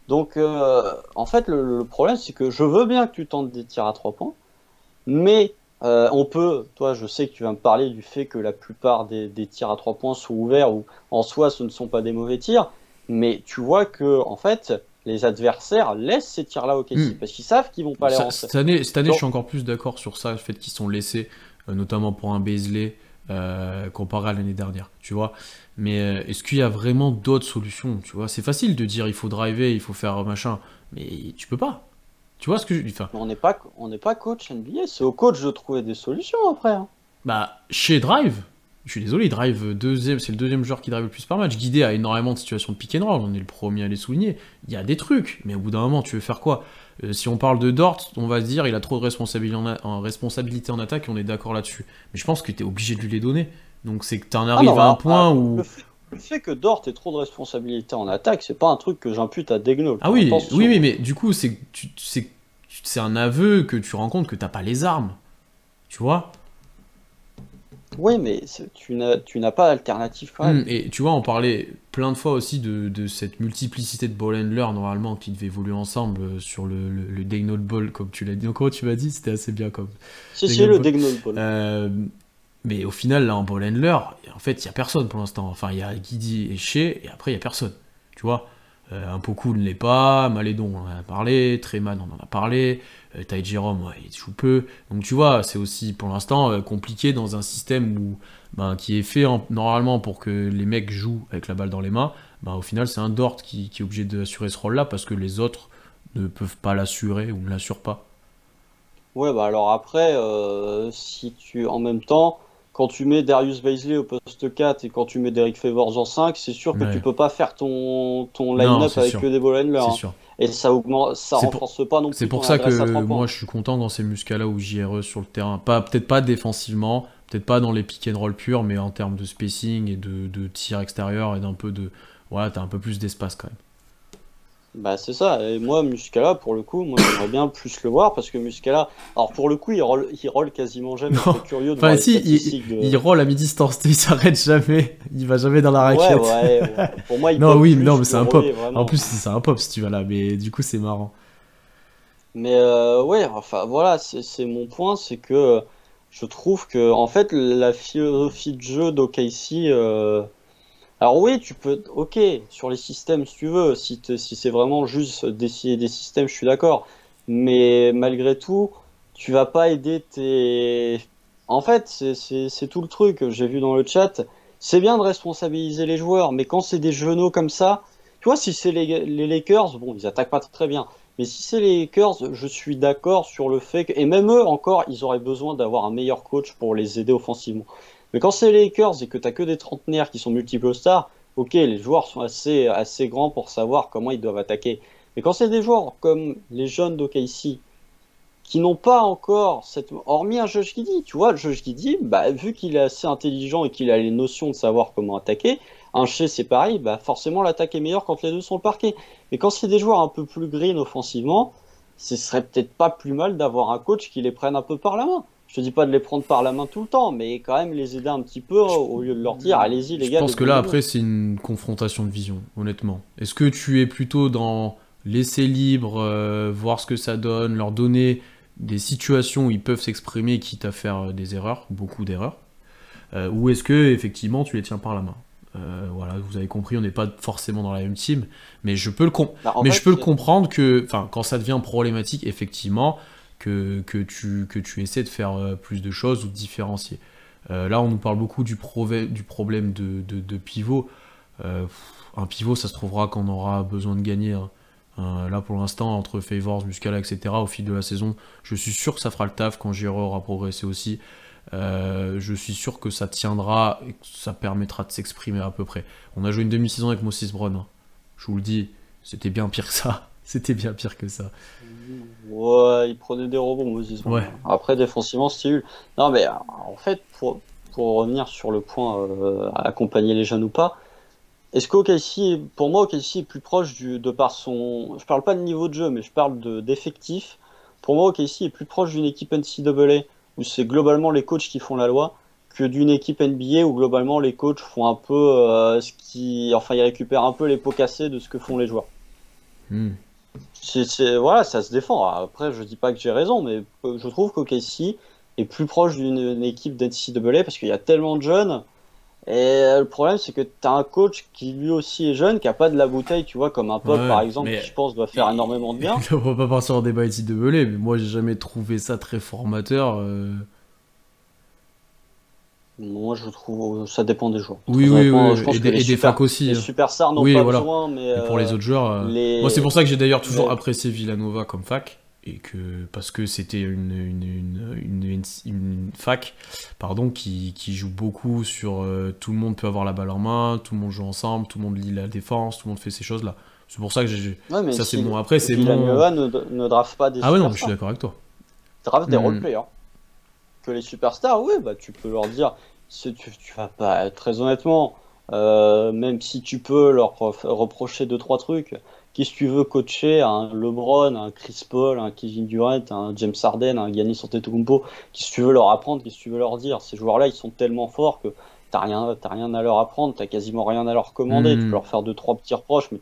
[SPEAKER 2] Donc, en fait, le problème, c'est que je veux bien que tu tentes des tirs à 3 points, mais on peut, toi, je sais que tu vas me parler du fait que la plupart des tirs à 3 points sont ouverts, ou en soi, ce ne sont pas des mauvais tirs, mais tu vois que, en fait, les adversaires laissent ces tirs-là au OKC, parce qu'ils savent qu'ils vont pas les rentrer.
[SPEAKER 1] Cette année, je
[SPEAKER 2] Donc,
[SPEAKER 1] suis encore plus d'accord sur ça, le fait qu'ils sont laissés, notamment pour un Beasley, comparé à l'année dernière, tu vois. Mais est-ce qu'il y a vraiment d'autres solutions, tu vois? C'est facile de dire il faut driver, il faut faire machin, mais tu peux pas. Tu vois ce que je dis? Enfin,
[SPEAKER 2] on n'est pas coach NBA, c'est au coach de trouver des solutions après, hein.
[SPEAKER 1] bah, chez Drive, je suis désolé, Drive deuxième, c'est le deuxième joueur qui drive le plus par match. Guidé a énormément de situations de pick and roll, on est le premier à les souligner. Il y a des trucs, mais au bout d'un moment, tu veux faire quoi? Si on parle de Dort, on va se dire il a trop de responsabilité en attaque et on est d'accord là-dessus. Mais je pense que tu es obligé de lui les donner. Donc c'est que tu en
[SPEAKER 2] Ah non,
[SPEAKER 1] arrives à un point où...
[SPEAKER 2] le fait que Dort ait trop de responsabilités en attaque, c'est pas un truc que j'impute à Daigneault.
[SPEAKER 1] Ah oui,
[SPEAKER 2] Attention.
[SPEAKER 1] oui, mais du coup, c'est un aveu que tu rends compte que t'as pas les armes. Tu vois?
[SPEAKER 2] Oui, mais tu n'as pas d'alternative quand même.
[SPEAKER 1] Et tu vois, on parlait plein de fois aussi de cette multiplicité de ball handlers normalement qui devaient évoluer ensemble sur le Daigneault Ball, comme tu l'as dit. Donc, comment tu m'as dit? C'était assez bien comme
[SPEAKER 2] Si,
[SPEAKER 1] Daigneault
[SPEAKER 2] le
[SPEAKER 1] Ball.
[SPEAKER 2] Daigneault Ball.
[SPEAKER 1] Mais au final, là, en ball handler, en fait, il y a personne pour l'instant. Enfin, il y a Guidi et Shea, et après, il y a personne. Tu vois? Un Poku ne l'est pas, Malédon, on en a parlé, Treman, on en a parlé, Ty Jerome, ouais, il joue peu. Donc tu vois, c'est aussi pour l'instant compliqué dans un système où, ben, qui est fait normalement pour que les mecs jouent avec la balle dans les mains. Ben, au final, c'est un Dort qui est obligé d'assurer ce rôle-là parce que les autres ne peuvent pas l'assurer ou ne l'assurent pas.
[SPEAKER 2] Ouais, bah alors après, si tu, en même temps, quand tu mets Darius Bazley au poste 4 et quand tu mets Derrick Favors en 5, c'est sûr que tu
[SPEAKER 1] Ouais.
[SPEAKER 2] peux pas faire ton
[SPEAKER 1] Non,
[SPEAKER 2] line-up
[SPEAKER 1] c'est
[SPEAKER 2] avec
[SPEAKER 1] sûr.
[SPEAKER 2] que des ball handlers,
[SPEAKER 1] C'est
[SPEAKER 2] hein.
[SPEAKER 1] sûr.
[SPEAKER 2] Et ça augmente, ça
[SPEAKER 1] C'est pour,
[SPEAKER 2] renforce pas non
[SPEAKER 1] c'est
[SPEAKER 2] plus
[SPEAKER 1] pour
[SPEAKER 2] ton
[SPEAKER 1] ça
[SPEAKER 2] adresse à
[SPEAKER 1] que
[SPEAKER 2] 3
[SPEAKER 1] moi
[SPEAKER 2] points.
[SPEAKER 1] je suis content dans ces muscles-là où JRE sur le terrain. Peut-être pas défensivement, peut-être pas dans les pick and roll purs, mais en termes de spacing et de tir extérieur et d'un peu de. Voilà, t'as un peu plus d'espace quand même.
[SPEAKER 2] Bah c'est ça, et moi Muscala pour le coup, moi j'aimerais bien plus le voir parce que Muscala, alors pour le coup il roll quasiment jamais,
[SPEAKER 1] Non.
[SPEAKER 2] c'est curieux de voir
[SPEAKER 1] Enfin,
[SPEAKER 2] les
[SPEAKER 1] si,
[SPEAKER 2] statistiques
[SPEAKER 1] il
[SPEAKER 2] de...
[SPEAKER 1] roll à mi-distance, il s'arrête jamais. Il va jamais dans la
[SPEAKER 2] Ouais,
[SPEAKER 1] raquette.
[SPEAKER 2] ouais, ouais. Pour moi il
[SPEAKER 1] Non,
[SPEAKER 2] pop
[SPEAKER 1] oui, non,
[SPEAKER 2] plus
[SPEAKER 1] mais
[SPEAKER 2] que
[SPEAKER 1] c'est un pop.
[SPEAKER 2] roller
[SPEAKER 1] En
[SPEAKER 2] vraiment.
[SPEAKER 1] plus, c'est un pop si tu vas là, mais du coup, c'est marrant.
[SPEAKER 2] Mais ouais, enfin voilà, c'est mon point, c'est que je trouve que en fait la philosophie de jeu d'OKC, alors oui, tu peux, ok, sur les systèmes si tu veux, si c'est vraiment juste d'essayer des systèmes, je suis d'accord. Mais malgré tout, tu vas pas aider tes... En fait, c'est tout le truc, j'ai vu dans le chat, c'est bien de responsabiliser les joueurs, mais quand c'est des genoux comme ça, tu vois, si c'est les Lakers, bon, ils attaquent pas très bien. Mais si c'est les Lakers, je suis d'accord sur le fait que, et même eux encore, ils auraient besoin d'avoir un meilleur coach pour les aider offensivement. Mais quand c'est les Lakers et que t'as que des trentenaires qui sont multiples stars, ok, les joueurs sont assez grands pour savoir comment ils doivent attaquer. Mais quand c'est des joueurs comme les jeunes d'OKC, qui n'ont pas encore cette... Hormis un Josh Giddey, tu vois, Josh Giddey, bah, vu qu'il est assez intelligent et qu'il a les notions de savoir comment attaquer, un Shea c'est pareil, bah, forcément l'attaque est meilleure quand les deux sont le parquet. Mais quand c'est des joueurs un peu plus green offensivement, ce serait peut-être pas plus mal d'avoir un coach qui les prenne un peu par la main. Je te dis pas de les prendre par la main tout le temps, mais quand même les aider un petit peu au lieu de leur dire allez-y les
[SPEAKER 1] Je
[SPEAKER 2] gars,
[SPEAKER 1] pense que là,
[SPEAKER 2] débrouillez-vous.
[SPEAKER 1] après, c'est une confrontation de vision, honnêtement. Est-ce que tu es plutôt dans laisser libre, voir ce que ça donne, leur donner des situations où ils peuvent s'exprimer, quitte à faire des erreurs, beaucoup d'erreurs, ou est-ce que effectivement tu les tiens par la main? Voilà, vous avez compris, on n'est pas forcément dans la même team, mais
[SPEAKER 2] Bah, en
[SPEAKER 1] mais je peux le
[SPEAKER 2] fait,
[SPEAKER 1] comprendre que, enfin, quand ça devient problématique, effectivement, que tu essaies de faire plus de choses ou de différencier. Là, on nous parle beaucoup du problème de pivot. Un pivot, ça se trouvera quand on aura besoin de gagner, hein. Là, pour l'instant, entre Favors, Muscala, etc., au fil de la saison, je suis sûr que ça fera le taf quand Giro aura progressé aussi. Je suis sûr que ça tiendra et que ça permettra de s'exprimer à peu près. On a joué une demi-saison avec Moses Brown, hein. Je vous le dis, c'était bien pire que ça. C'était bien pire que ça.
[SPEAKER 2] ouais, il prenait des rebonds, Moses Brown.
[SPEAKER 1] Ouais.
[SPEAKER 2] Après, défensivement, c'était nul. Non, mais en fait, pour revenir sur le point accompagner les jeunes ou pas, est-ce qu'OKC, pour moi, OKC est plus proche de par son. Je parle pas de niveau de jeu, mais je parle d'effectif. Pour moi, OKC est plus proche d'une équipe NCAA où c'est globalement les coachs qui font la loi que d'une équipe NBA où globalement les coachs font un peu ce qui. Enfin, ils récupèrent un peu les pots cassés de ce que font les joueurs.
[SPEAKER 1] Hmm.
[SPEAKER 2] Voilà, ça se défend. Après, je dis pas que j'ai raison, mais je trouve qu'OKC est plus proche d'une équipe d'NCAA parce qu'il y a tellement de jeunes. Et le problème, c'est que tu as un coach qui lui aussi est jeune, qui a pas de la bouteille, tu vois, comme un Pop
[SPEAKER 1] Ouais,
[SPEAKER 2] par exemple, qui
[SPEAKER 1] mais
[SPEAKER 2] je pense doit faire énormément de bien.
[SPEAKER 1] on va pas partir en débat ici de belé, mais moi j'ai jamais trouvé ça très formateur.
[SPEAKER 2] Moi, je trouve ça dépend des joueurs.
[SPEAKER 1] Oui,
[SPEAKER 2] Très
[SPEAKER 1] oui,
[SPEAKER 2] honnêtement, je
[SPEAKER 1] oui,
[SPEAKER 2] pense que
[SPEAKER 1] et des facs aussi,
[SPEAKER 2] les
[SPEAKER 1] hein.
[SPEAKER 2] superstars n'ont
[SPEAKER 1] Oui,
[SPEAKER 2] pas
[SPEAKER 1] voilà.
[SPEAKER 2] besoin, mais
[SPEAKER 1] Et pour les autres joueurs, moi c'est
[SPEAKER 2] les
[SPEAKER 1] pour ça que j'ai d'ailleurs toujours
[SPEAKER 2] mais
[SPEAKER 1] apprécié Villanova comme fac, et que parce que c'était une fac, pardon, qui joue beaucoup sur tout le monde peut avoir la balle en main, tout le monde joue ensemble, tout le monde lit la défense, tout le monde fait ces choses-là. C'est pour ça que
[SPEAKER 2] ouais, mais
[SPEAKER 1] ça c'est
[SPEAKER 2] si
[SPEAKER 1] mon. Après c'est mon.
[SPEAKER 2] Villanueva ne draft pas des
[SPEAKER 1] Ah ouais non, mais je suis
[SPEAKER 2] superstars,
[SPEAKER 1] d'accord avec toi.
[SPEAKER 2] il draft des
[SPEAKER 1] Hmm.
[SPEAKER 2] role-players. Que les superstars, oui, bah, tu peux leur dire, tu vas pas, très honnêtement, même si tu peux leur reprocher deux, trois trucs, qui si tu veux coacher un LeBron, un Chris Paul, un Kevin Durant, un James Harden, un Giannis Antetokounmpo, qui si tu veux leur apprendre, qui si tu veux leur dire, ces joueurs-là, ils sont tellement forts que t'as rien à leur apprendre, t'as quasiment rien à leur commander, tu peux
[SPEAKER 1] Hmm.
[SPEAKER 2] leur faire deux, trois petits reproches, mais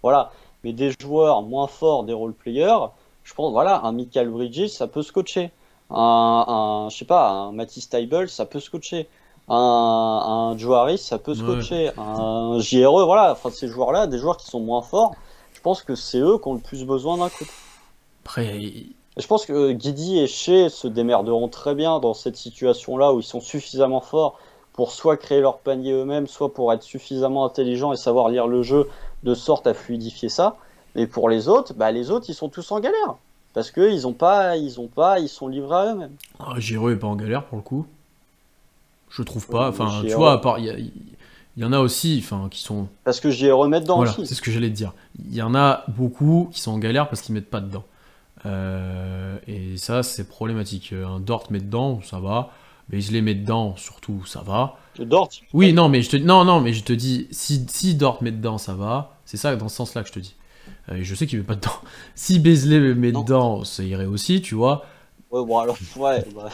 [SPEAKER 2] voilà. Mais des joueurs moins forts, des role-players, je pense, voilà, un Michael Bridges, ça peut se coacher je sais pas, un Matisse Taibel, ça peut se coacher. Un Joe Harris, ça peut se
[SPEAKER 1] Ouais.
[SPEAKER 2] coacher. Un JRE, voilà, enfin ces joueurs-là, des joueurs qui sont moins forts, je pense que c'est eux qui ont le plus besoin d'un coach.
[SPEAKER 1] Après,
[SPEAKER 2] Et je pense que Guidi et Shea se démerderont très bien dans cette situation-là où ils sont suffisamment forts pour soit créer leur panier eux-mêmes, soit pour être suffisamment intelligents et savoir lire le jeu de sorte à fluidifier ça. Mais pour les autres, ils sont tous en galère. Parce que ils sont livrés à eux-mêmes.
[SPEAKER 1] Giroud est pas en galère pour le coup. Je trouve
[SPEAKER 2] Oui,
[SPEAKER 1] pas.
[SPEAKER 2] mais
[SPEAKER 1] Enfin, tu
[SPEAKER 2] JRE,
[SPEAKER 1] vois, à part, il y en a aussi, enfin, qui sont.
[SPEAKER 2] parce que j'y ai remis dedans
[SPEAKER 1] Voilà,
[SPEAKER 2] aussi.
[SPEAKER 1] c'est ce que j'allais te dire. Il y en a beaucoup qui sont en galère parce qu'ils mettent pas dedans. Et ça, c'est problématique. Un Dort met dedans, ça va. Mais je les mets dedans, surtout, ça va.
[SPEAKER 2] Dort, il met pas
[SPEAKER 1] Oui, non,
[SPEAKER 2] dedans.
[SPEAKER 1] mais je te, non, non, mais je te dis, si Dort met dedans, ça va. C'est ça, dans ce sens-là que je te dis. Et je sais qu'il met pas dedans. Si Beasley me met
[SPEAKER 2] Non.
[SPEAKER 1] dedans, ça irait aussi, tu vois.
[SPEAKER 2] Ouais, bon, alors, ouais, bah,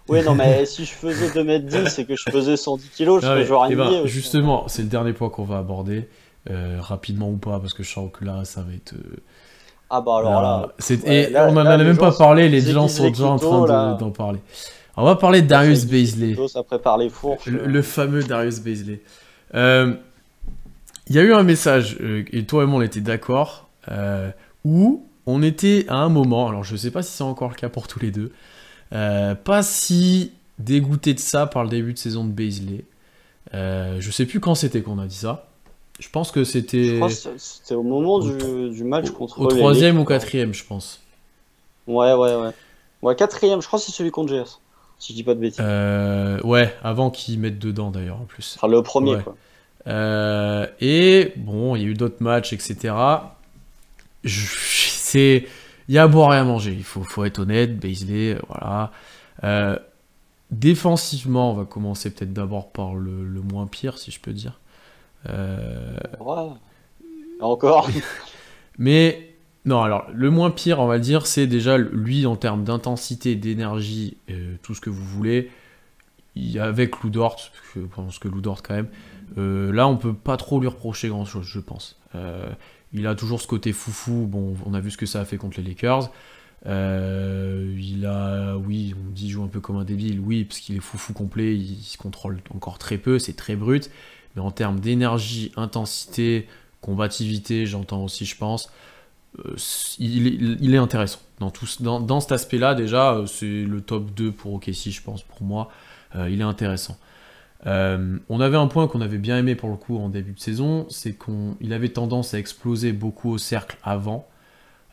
[SPEAKER 2] ouais, non, mais si je faisais 2m10 et que je faisais 110 kilos, je
[SPEAKER 1] Ah
[SPEAKER 2] serais
[SPEAKER 1] ouais,
[SPEAKER 2] joueur
[SPEAKER 1] et
[SPEAKER 2] NBA
[SPEAKER 1] ben,
[SPEAKER 2] aussi.
[SPEAKER 1] justement, c'est le dernier point qu'on va aborder, rapidement ou pas, parce que je sens que là, ça va être.
[SPEAKER 2] Ah bah alors là,
[SPEAKER 1] Là,
[SPEAKER 2] ouais,
[SPEAKER 1] et on en
[SPEAKER 2] là,
[SPEAKER 1] a
[SPEAKER 2] les
[SPEAKER 1] même
[SPEAKER 2] gens
[SPEAKER 1] pas parlé, les
[SPEAKER 2] ils
[SPEAKER 1] gens
[SPEAKER 2] aiguisent
[SPEAKER 1] sont
[SPEAKER 2] les
[SPEAKER 1] déjà en train
[SPEAKER 2] couteaux, là.
[SPEAKER 1] d'en parler. On va parler de
[SPEAKER 2] Là, ça
[SPEAKER 1] Darius
[SPEAKER 2] aiguise les
[SPEAKER 1] Bazley,
[SPEAKER 2] couteaux, ça prépare les fourches.
[SPEAKER 1] le fameux Darius Bazley. Euh, Il y a eu un message, et toi et moi on était d'accord, où on était à un moment, alors je sais pas si c'est encore le cas pour tous les deux, pas si dégoûté de ça par le début de saison de Bazley. Je sais plus quand c'était qu'on a dit ça. Je pense que
[SPEAKER 2] Je crois
[SPEAKER 1] c'était
[SPEAKER 2] que c'était au moment
[SPEAKER 1] au,
[SPEAKER 2] du match
[SPEAKER 1] au
[SPEAKER 2] contre les
[SPEAKER 1] troisième ou
[SPEAKER 2] Lakers.
[SPEAKER 1] quatrième, je pense.
[SPEAKER 2] Ouais, ouais, ouais. Ouais, quatrième, je crois que c'est celui contre GS. Si je dis pas de bêtises.
[SPEAKER 1] Ouais, avant qu'ils mettent dedans d'ailleurs en plus.
[SPEAKER 2] Enfin, le premier,
[SPEAKER 1] Ouais.
[SPEAKER 2] quoi.
[SPEAKER 1] Et bon, il y a eu d'autres matchs, etc. C'est, il y a à boire et à manger. Faut être honnête. Bazley, voilà. Euh, Défensivement, on va commencer peut-être d'abord par le moins pire, si je peux dire. Euh,
[SPEAKER 2] Ouais. Et encore.
[SPEAKER 1] mais non, alors le moins pire, on va le dire, c'est déjà lui en termes d'intensité, d'énergie, tout ce que vous voulez. Avec Lou Dort, parce que je pense que Lou Dort quand même. Là, on peut pas trop lui reprocher grand-chose, je pense. Il a toujours ce côté foufou. Bon, on a vu ce que ça a fait contre les Lakers. Oui, on dit il joue un peu comme un débile, oui, parce qu'il est foufou complet, il se contrôle encore très peu, c'est très brut. Mais en termes d'énergie, intensité, combativité, j'entends aussi, je pense, il est intéressant. Dans cet aspect-là, déjà, c'est le top 2 pour OKC, je pense, pour moi. Il est intéressant. On avait un point qu'on avait bien aimé pour le coup en début de saison, c'est qu'il avait tendance à exploser beaucoup au cercle avant.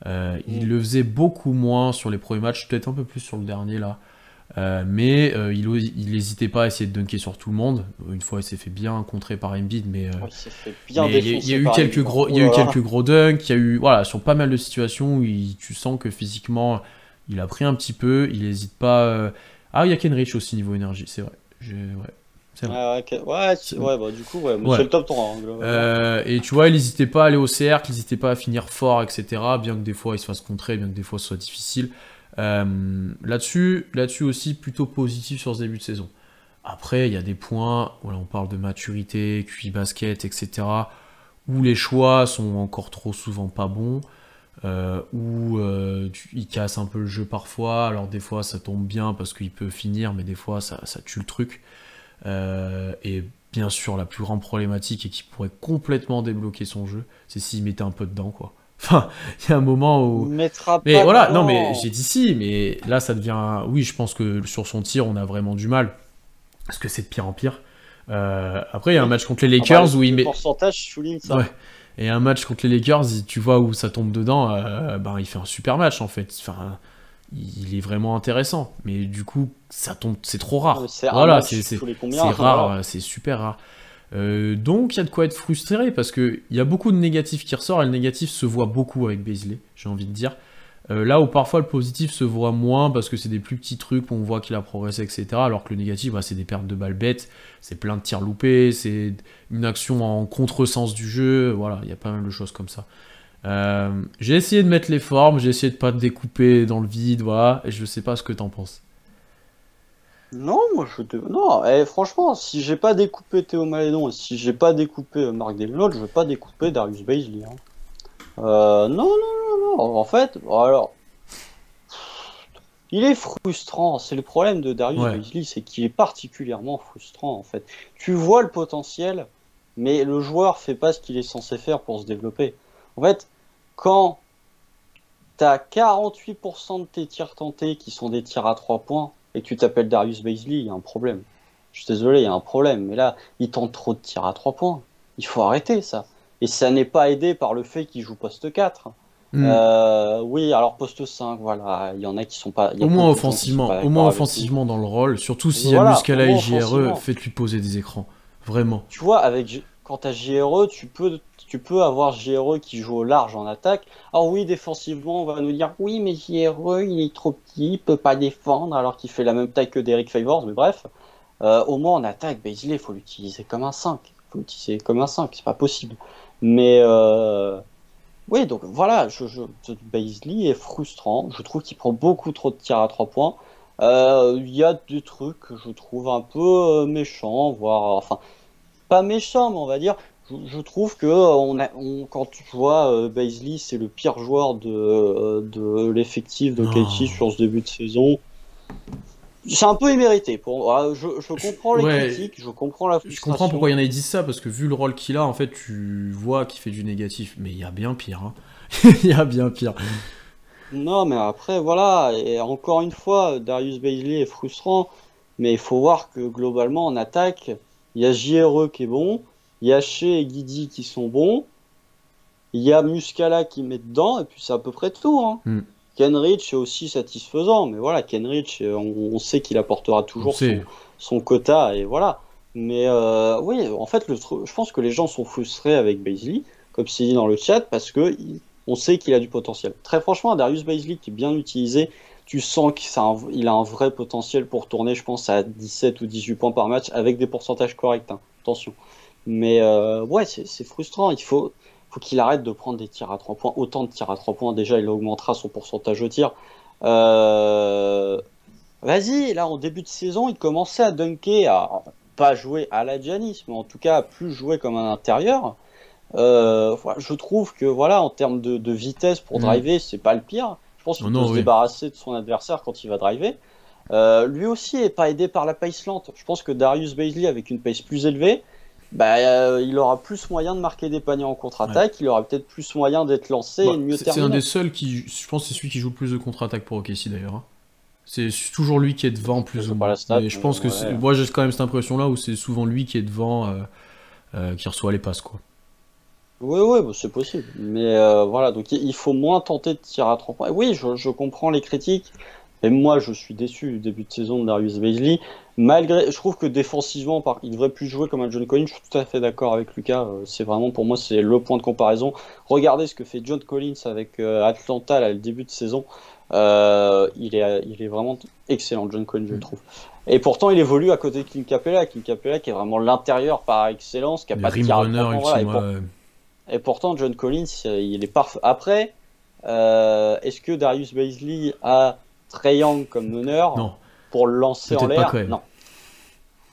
[SPEAKER 1] Il le faisait beaucoup moins sur les premiers matchs, peut-être un peu plus sur le dernier là. Mais il n'hésitait pas à essayer de dunker sur tout le monde. Une fois, il s'est fait bien contrer par Embiid,
[SPEAKER 2] Ouais, il s'est fait bien
[SPEAKER 1] mais il y a
[SPEAKER 2] défoncer
[SPEAKER 1] eu
[SPEAKER 2] par
[SPEAKER 1] quelques
[SPEAKER 2] Embiid, hein.
[SPEAKER 1] gros, il
[SPEAKER 2] Oh
[SPEAKER 1] y a eu
[SPEAKER 2] là là.
[SPEAKER 1] quelques gros dunks. Il y a eu, voilà, sur pas mal de situations où tu sens que physiquement, il a pris un petit peu. Il n'hésite pas. Ah, il y a Kenrich aussi niveau énergie, c'est vrai. Ouais, c'est vrai.
[SPEAKER 2] Ouais, ouais,
[SPEAKER 1] C'est-
[SPEAKER 2] ouais, bah du coup, ouais, mais
[SPEAKER 1] Ouais.
[SPEAKER 2] c'est le top 3, hein, globalement.
[SPEAKER 1] Et tu vois, il n'hésitait pas à aller au cercle, il n'hésitait pas à finir fort, etc. Bien que des fois il se fasse contrer, bien que des fois ce soit difficile. Là-dessus aussi, plutôt positif sur ce début de saison. Après, il y a des points, voilà, on parle de maturité, QI basket, etc. Où les choix sont encore trop souvent pas bons, où il casse un peu le jeu parfois. Alors des fois ça tombe bien parce qu'il peut finir, mais des fois ça tue le truc. Et bien sûr, la plus grande problématique et qui pourrait complètement débloquer son jeu, c'est s'il mettait un peu dedans, quoi. Enfin, il y a un moment
[SPEAKER 2] Il
[SPEAKER 1] où.
[SPEAKER 2] mettra
[SPEAKER 1] Mais
[SPEAKER 2] pas
[SPEAKER 1] voilà, non, mais
[SPEAKER 2] dedans.
[SPEAKER 1] j'ai dit si, mais là, ça devient. Oui, je pense que sur son tir, on a vraiment du mal. Parce que c'est de pire en pire. Après, il y a un
[SPEAKER 2] Oui.
[SPEAKER 1] match contre les
[SPEAKER 2] Ah bah,
[SPEAKER 1] Lakers où il
[SPEAKER 2] les
[SPEAKER 1] met.
[SPEAKER 2] pourcentages soulignent ça.
[SPEAKER 1] Ouais. Et un match contre les Lakers, tu vois où ça tombe dedans, ben, il fait un super match, en fait. Enfin, il est vraiment intéressant. Mais du coup, ça tombe, c'est trop
[SPEAKER 2] Non, mais
[SPEAKER 1] rare.
[SPEAKER 2] c'est un
[SPEAKER 1] Voilà,
[SPEAKER 2] match tous les combien,
[SPEAKER 1] c'est rare,
[SPEAKER 2] voilà.
[SPEAKER 1] c'est super rare. Donc il y a de quoi être frustré parce qu'il y a beaucoup de négatifs qui ressortent et le négatif se voit beaucoup avec Bazley, j'ai envie de dire. Là où parfois le positif se voit moins parce que c'est des plus petits trucs où on voit qu'il a progressé, etc. Alors que le négatif, bah, c'est des pertes de balles bêtes, c'est plein de tirs loupés, c'est une action en contresens du jeu, voilà, il y a pas mal de choses comme ça. J'ai essayé de mettre les formes, j'ai essayé de pas te découper dans le vide, voilà, et je sais pas ce que t'en penses.
[SPEAKER 2] Non, moi non, franchement, si j'ai pas découpé Théo Malédon et si j'ai pas découpé Marc Desmelot, je vais pas découper Darius Bazley, hein. Non, non, non, non. En fait, alors, il est frustrant. C'est le problème de Darius
[SPEAKER 1] Ouais,
[SPEAKER 2] Bazley, c'est qu'il est particulièrement frustrant, en fait. Tu vois le potentiel, mais le joueur fait pas ce qu'il est censé faire pour se développer. En fait, quand t'as 48% de tes tirs tentés qui sont des tirs à 3 points et que tu t'appelles Darius Bazley, il y a un problème. Je suis désolé, il y a un problème. Mais là, il tente trop de tirs à 3 points. Il faut arrêter ça. Et ça n'est pas aidé par le fait qu'il joue poste 4.
[SPEAKER 1] Hmm.
[SPEAKER 2] Oui, alors poste 5, voilà. Il y en a qui sont pas. Il y a
[SPEAKER 1] Au moins
[SPEAKER 2] beaucoup de gens qui sont pas
[SPEAKER 1] au moins
[SPEAKER 2] d'accord avec lui.
[SPEAKER 1] offensivement dans le rôle, surtout s'il y a
[SPEAKER 2] Voilà, au
[SPEAKER 1] Muscala et
[SPEAKER 2] moins
[SPEAKER 1] JRE,
[SPEAKER 2] offensivement.
[SPEAKER 1] faites-lui poser des écrans. Vraiment.
[SPEAKER 2] Tu vois, quand t'as JRE, tu peux avoir JRE qui joue au large en attaque. Alors oui, défensivement, on va nous dire oui, mais JRE, il est trop petit, il peut pas défendre, alors qu'il fait la même taille que Derek Favors, mais bref. Au moins en attaque, Bazley, il faut l'utiliser comme un 5. Il faut l'utiliser comme un 5, c'est pas possible. Mais Oui, donc voilà, Bazley est frustrant. Je trouve qu'il prend beaucoup trop de tirs à 3 points. Il y a des trucs que je trouve un peu méchants, voire, enfin, pas méchants, mais on va dire. Je trouve que quand tu vois Bazley, c'est le pire joueur de l'effectif de
[SPEAKER 1] Non.
[SPEAKER 2] Kelty sur ce début de saison. C'est un peu immérité. Je comprends les
[SPEAKER 1] Ouais,
[SPEAKER 2] critiques, je comprends la
[SPEAKER 1] je comprends
[SPEAKER 2] frustration.
[SPEAKER 1] pourquoi il y en a qui disent ça, parce que vu le rôle qu'il a, en fait, tu vois qu'il fait du négatif. Mais il y a bien pire, hein. Il y a bien pire.
[SPEAKER 2] Non, mais après, voilà, et encore une fois, Darius Bazley est frustrant, mais il faut voir que globalement, en attaque, il y a JRE qui est bon, il y a Shea et Guidi qui sont bons, il y a Muscala qui met dedans, et puis c'est à peu près tout, hein.
[SPEAKER 1] Hmm.
[SPEAKER 2] Kenrich est aussi satisfaisant, mais voilà, Kenrich, on sait qu'il apportera
[SPEAKER 1] On
[SPEAKER 2] toujours
[SPEAKER 1] sait.
[SPEAKER 2] son quota, et voilà. Mais oui, en fait, je pense que les gens sont frustrés avec Bazley, comme c'est dit dans le chat, parce que on sait qu'il a du potentiel. Très franchement, Darius Bazley qui est bien utilisé, tu sens qu'il a un vrai potentiel pour tourner, je pense, à 17 ou 18 points par match, avec des pourcentages corrects, hein. Attention. Mais ouais, c'est frustrant, faut qu'il arrête de prendre des tirs à 3 points, autant de tirs à 3 points. Déjà, il augmentera son pourcentage de tir. Euh, Vas-y, là, en début de saison, il commençait à dunker, à pas jouer à la Giannis, mais en tout cas, à plus jouer comme un intérieur. Voilà, je trouve que, voilà, en termes de vitesse pour
[SPEAKER 1] Hmm.
[SPEAKER 2] driver, c'est pas le pire. Je pense
[SPEAKER 1] Oh
[SPEAKER 2] qu'il peut
[SPEAKER 1] non,
[SPEAKER 2] se
[SPEAKER 1] oui.
[SPEAKER 2] débarrasser de son adversaire quand il va driver. Lui aussi est pas aidé par la pace lente. Je pense que Darius Bazley, avec une pace plus élevée, bah, il aura plus moyen de marquer des paniers en
[SPEAKER 1] Ouais.
[SPEAKER 2] contre-attaque, il aura peut-être plus moyen d'être lancé et
[SPEAKER 1] Bah,
[SPEAKER 2] de mieux
[SPEAKER 1] c'est un des
[SPEAKER 2] terminer.
[SPEAKER 1] seuls qui. Je pense que c'est celui qui joue le plus de contre-attaque pour OKC d'ailleurs, hein. C'est toujours lui qui est devant, plus
[SPEAKER 2] Je
[SPEAKER 1] ou
[SPEAKER 2] pas
[SPEAKER 1] moins.
[SPEAKER 2] la stat,
[SPEAKER 1] Mais je
[SPEAKER 2] mais
[SPEAKER 1] pense que
[SPEAKER 2] ouais.
[SPEAKER 1] moi j'ai quand même cette impression-là où c'est souvent lui qui est devant, qui reçoit les passes, quoi.
[SPEAKER 2] Oui, oui, bah, c'est possible. Mais voilà, donc il faut moins tenter de tirer à 3 points. Oui, je comprends les critiques. Et moi, je suis déçu du début de saison de Darius Bazley. Je trouve que défensivement, il devrait plus jouer comme un John Collins. Je suis tout à fait d'accord avec Lucas. C'est vraiment, pour moi, c'est le point de comparaison. Regardez ce que fait John Collins avec Atlanta, là, le début de saison. Il est vraiment excellent, John Collins, je
[SPEAKER 1] Mm.
[SPEAKER 2] trouve. Et pourtant, il évolue à côté de Clint Capella. Clint Capella, qui est vraiment l'intérieur par excellence, qui a
[SPEAKER 1] Les
[SPEAKER 2] pas de
[SPEAKER 1] rim
[SPEAKER 2] tir à 3
[SPEAKER 1] runners
[SPEAKER 2] points. Voilà.
[SPEAKER 1] ultime, ouais.
[SPEAKER 2] Et pourtant, John Collins, il est parfait. Après, est-ce que Darius Bazley a Trae Young comme meneur
[SPEAKER 1] Non,
[SPEAKER 2] pour le lancer en
[SPEAKER 1] peut-être pas
[SPEAKER 2] l'air?
[SPEAKER 1] quand même.
[SPEAKER 2] Non,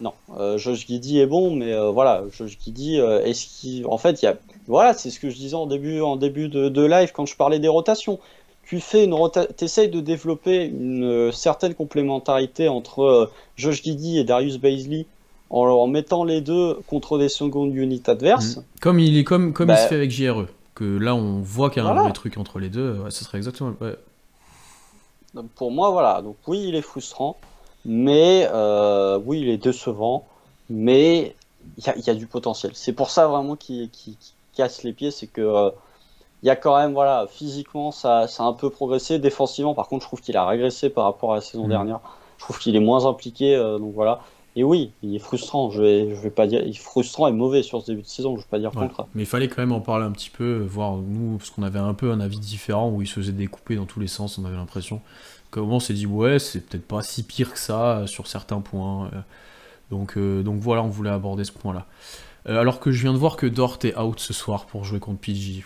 [SPEAKER 2] non. Josh Giddey est bon, mais voilà, Josh Giddey, est-ce qu'il, en fait, voilà, c'est ce que je disais en début de live quand je parlais des rotations. Tu fais t'essayes de développer une certaine complémentarité entre Josh Giddey et Darius Bazley en mettant les deux contre des second unit
[SPEAKER 1] Mm.
[SPEAKER 2] adverses.
[SPEAKER 1] Comme il se fait
[SPEAKER 2] Bah
[SPEAKER 1] avec JRE. Que là on voit qu'il y a un vrai
[SPEAKER 2] voilà.
[SPEAKER 1] truc entre les deux, ouais, ça serait exactement. Ouais.
[SPEAKER 2] Donc, pour moi, voilà. Donc oui, il est frustrant, mais oui, il est décevant, mais il y a du potentiel. C'est pour ça vraiment qu'il casse les pieds, c'est que il y a quand même, voilà, physiquement, ça a un peu progressé. Défensivement, par contre, je trouve qu'il a régressé par rapport à la saison
[SPEAKER 1] Mm.
[SPEAKER 2] dernière. Je trouve qu'il est moins impliqué, donc voilà. Et oui, il est frustrant. Je vais pas dire, il est frustrant et mauvais sur ce début de saison. Je vais pas dire le
[SPEAKER 1] Voilà.
[SPEAKER 2] contraire.
[SPEAKER 1] Mais il fallait quand même en parler un petit peu, voir nous, parce qu'on avait un peu un avis différent où il se faisait découper dans tous les sens, on avait l'impression. Comment on s'est dit, ouais, c'est peut-être pas si pire que ça sur certains points. Donc voilà, on voulait aborder ce point-là. Alors que je viens de voir que Dort est out ce soir pour jouer contre PG.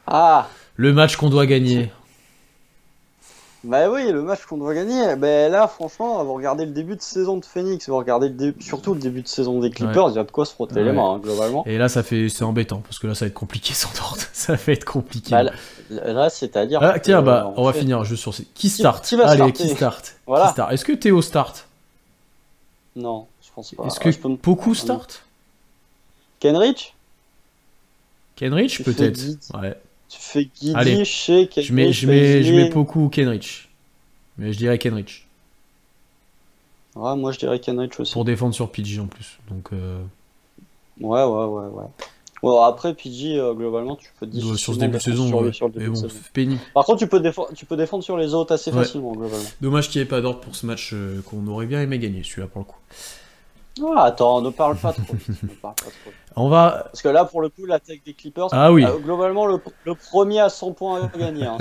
[SPEAKER 2] Ah!
[SPEAKER 1] Le match qu'on doit gagner.
[SPEAKER 2] Bah oui, le match qu'on doit gagner. Ben là, franchement, vous regardez le début de saison de Phoenix, vous regardez surtout le début de saison des
[SPEAKER 1] Ouais.
[SPEAKER 2] Clippers, il y a de quoi se frotter les
[SPEAKER 1] Ouais.
[SPEAKER 2] mains, hein, globalement.
[SPEAKER 1] Et là, c'est embêtant, parce que là, ça va être compliqué sans Dort. Ça va être compliqué.
[SPEAKER 2] Bah,
[SPEAKER 1] Là.
[SPEAKER 2] là, c'est-à-dire
[SPEAKER 1] Ah,
[SPEAKER 2] que,
[SPEAKER 1] tiens, bah,
[SPEAKER 2] en
[SPEAKER 1] on va
[SPEAKER 2] fait,
[SPEAKER 1] finir juste sur ces. Qui start?
[SPEAKER 2] qui va
[SPEAKER 1] Allez,
[SPEAKER 2] starter?
[SPEAKER 1] qui start? Qui
[SPEAKER 2] Voilà.
[SPEAKER 1] start? Est-ce que Théo start?
[SPEAKER 2] Non, je pense pas.
[SPEAKER 1] Est-ce que
[SPEAKER 2] Je peux
[SPEAKER 1] Poku start?
[SPEAKER 2] Kenrich?
[SPEAKER 1] Kenrich,
[SPEAKER 2] Tu fais
[SPEAKER 1] peut-être.
[SPEAKER 2] Guidi,
[SPEAKER 1] Ouais.
[SPEAKER 2] tu fais
[SPEAKER 1] Allez,
[SPEAKER 2] Guidi chez
[SPEAKER 1] je mets,
[SPEAKER 2] Kenrich,
[SPEAKER 1] je mets, je mets
[SPEAKER 2] Bazley.
[SPEAKER 1] Poku ou Kenrich. Mais je dirais Kenrich.
[SPEAKER 2] Ouais, moi je dirais Kenrich aussi.
[SPEAKER 1] Pour défendre sur PG en plus. Donc,
[SPEAKER 2] Ouais, ouais, ouais, ouais. Bon, après, PG, globalement, tu peux
[SPEAKER 1] sur ce
[SPEAKER 2] difficilement
[SPEAKER 1] début de
[SPEAKER 2] défendre
[SPEAKER 1] saison,
[SPEAKER 2] sur lui
[SPEAKER 1] ouais.
[SPEAKER 2] sur le
[SPEAKER 1] Mais
[SPEAKER 2] début de
[SPEAKER 1] bon,
[SPEAKER 2] saison.
[SPEAKER 1] pénible.
[SPEAKER 2] Par contre, tu peux défendre sur les autres assez
[SPEAKER 1] Ouais.
[SPEAKER 2] facilement, globalement.
[SPEAKER 1] Dommage qu'il n'y ait pas d'ordre pour ce match qu'on aurait bien aimé gagner, celui-là pour le coup.
[SPEAKER 2] Ah, attends, ne parle pas trop vite, ne parle pas trop vite.
[SPEAKER 1] On va...
[SPEAKER 2] Parce que là, pour le coup, l'attaque des Clippers,
[SPEAKER 1] Ah oui.
[SPEAKER 2] globalement, le premier à 100 points à gagner, hein,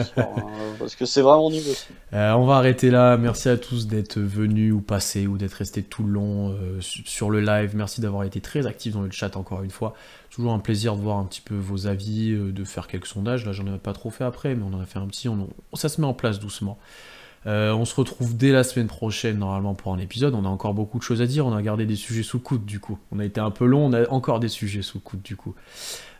[SPEAKER 2] parce que c'est vraiment nul aussi.
[SPEAKER 1] On va arrêter là. Merci à tous d'être venus ou passés ou d'être restés tout le long sur le live. Merci d'avoir été très actifs dans le chat encore une fois. Toujours un plaisir de voir un petit peu vos avis, de faire quelques sondages. Là, j'en ai pas trop fait après, mais on en a fait un petit. Ça se met en place doucement. On se retrouve dès la semaine prochaine normalement pour un épisode. On a encore beaucoup de choses à dire. On a gardé des sujets sous le coude du coup. On a été un peu long. On a encore des sujets sous le coude du coup.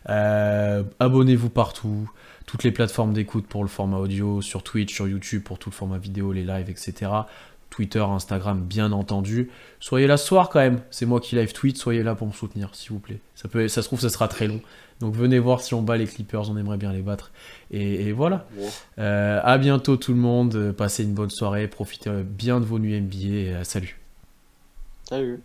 [SPEAKER 1] Abonnez-vous partout. Toutes les plateformes d'écoute pour le format audio, sur Twitch, sur YouTube pour tout le format vidéo, les lives, etc. Twitter, Instagram, bien entendu. Soyez là ce soir quand même. C'est moi qui live tweet. Soyez là pour me soutenir, s'il vous plaît. Ça se trouve, ça sera très long. Donc venez voir si on bat les Clippers. On aimerait bien les battre. Et voilà.
[SPEAKER 2] Bon.
[SPEAKER 1] À bientôt tout le monde. Passez une bonne soirée. Profitez bien de vos nuits NBA. Salut.
[SPEAKER 2] Salut.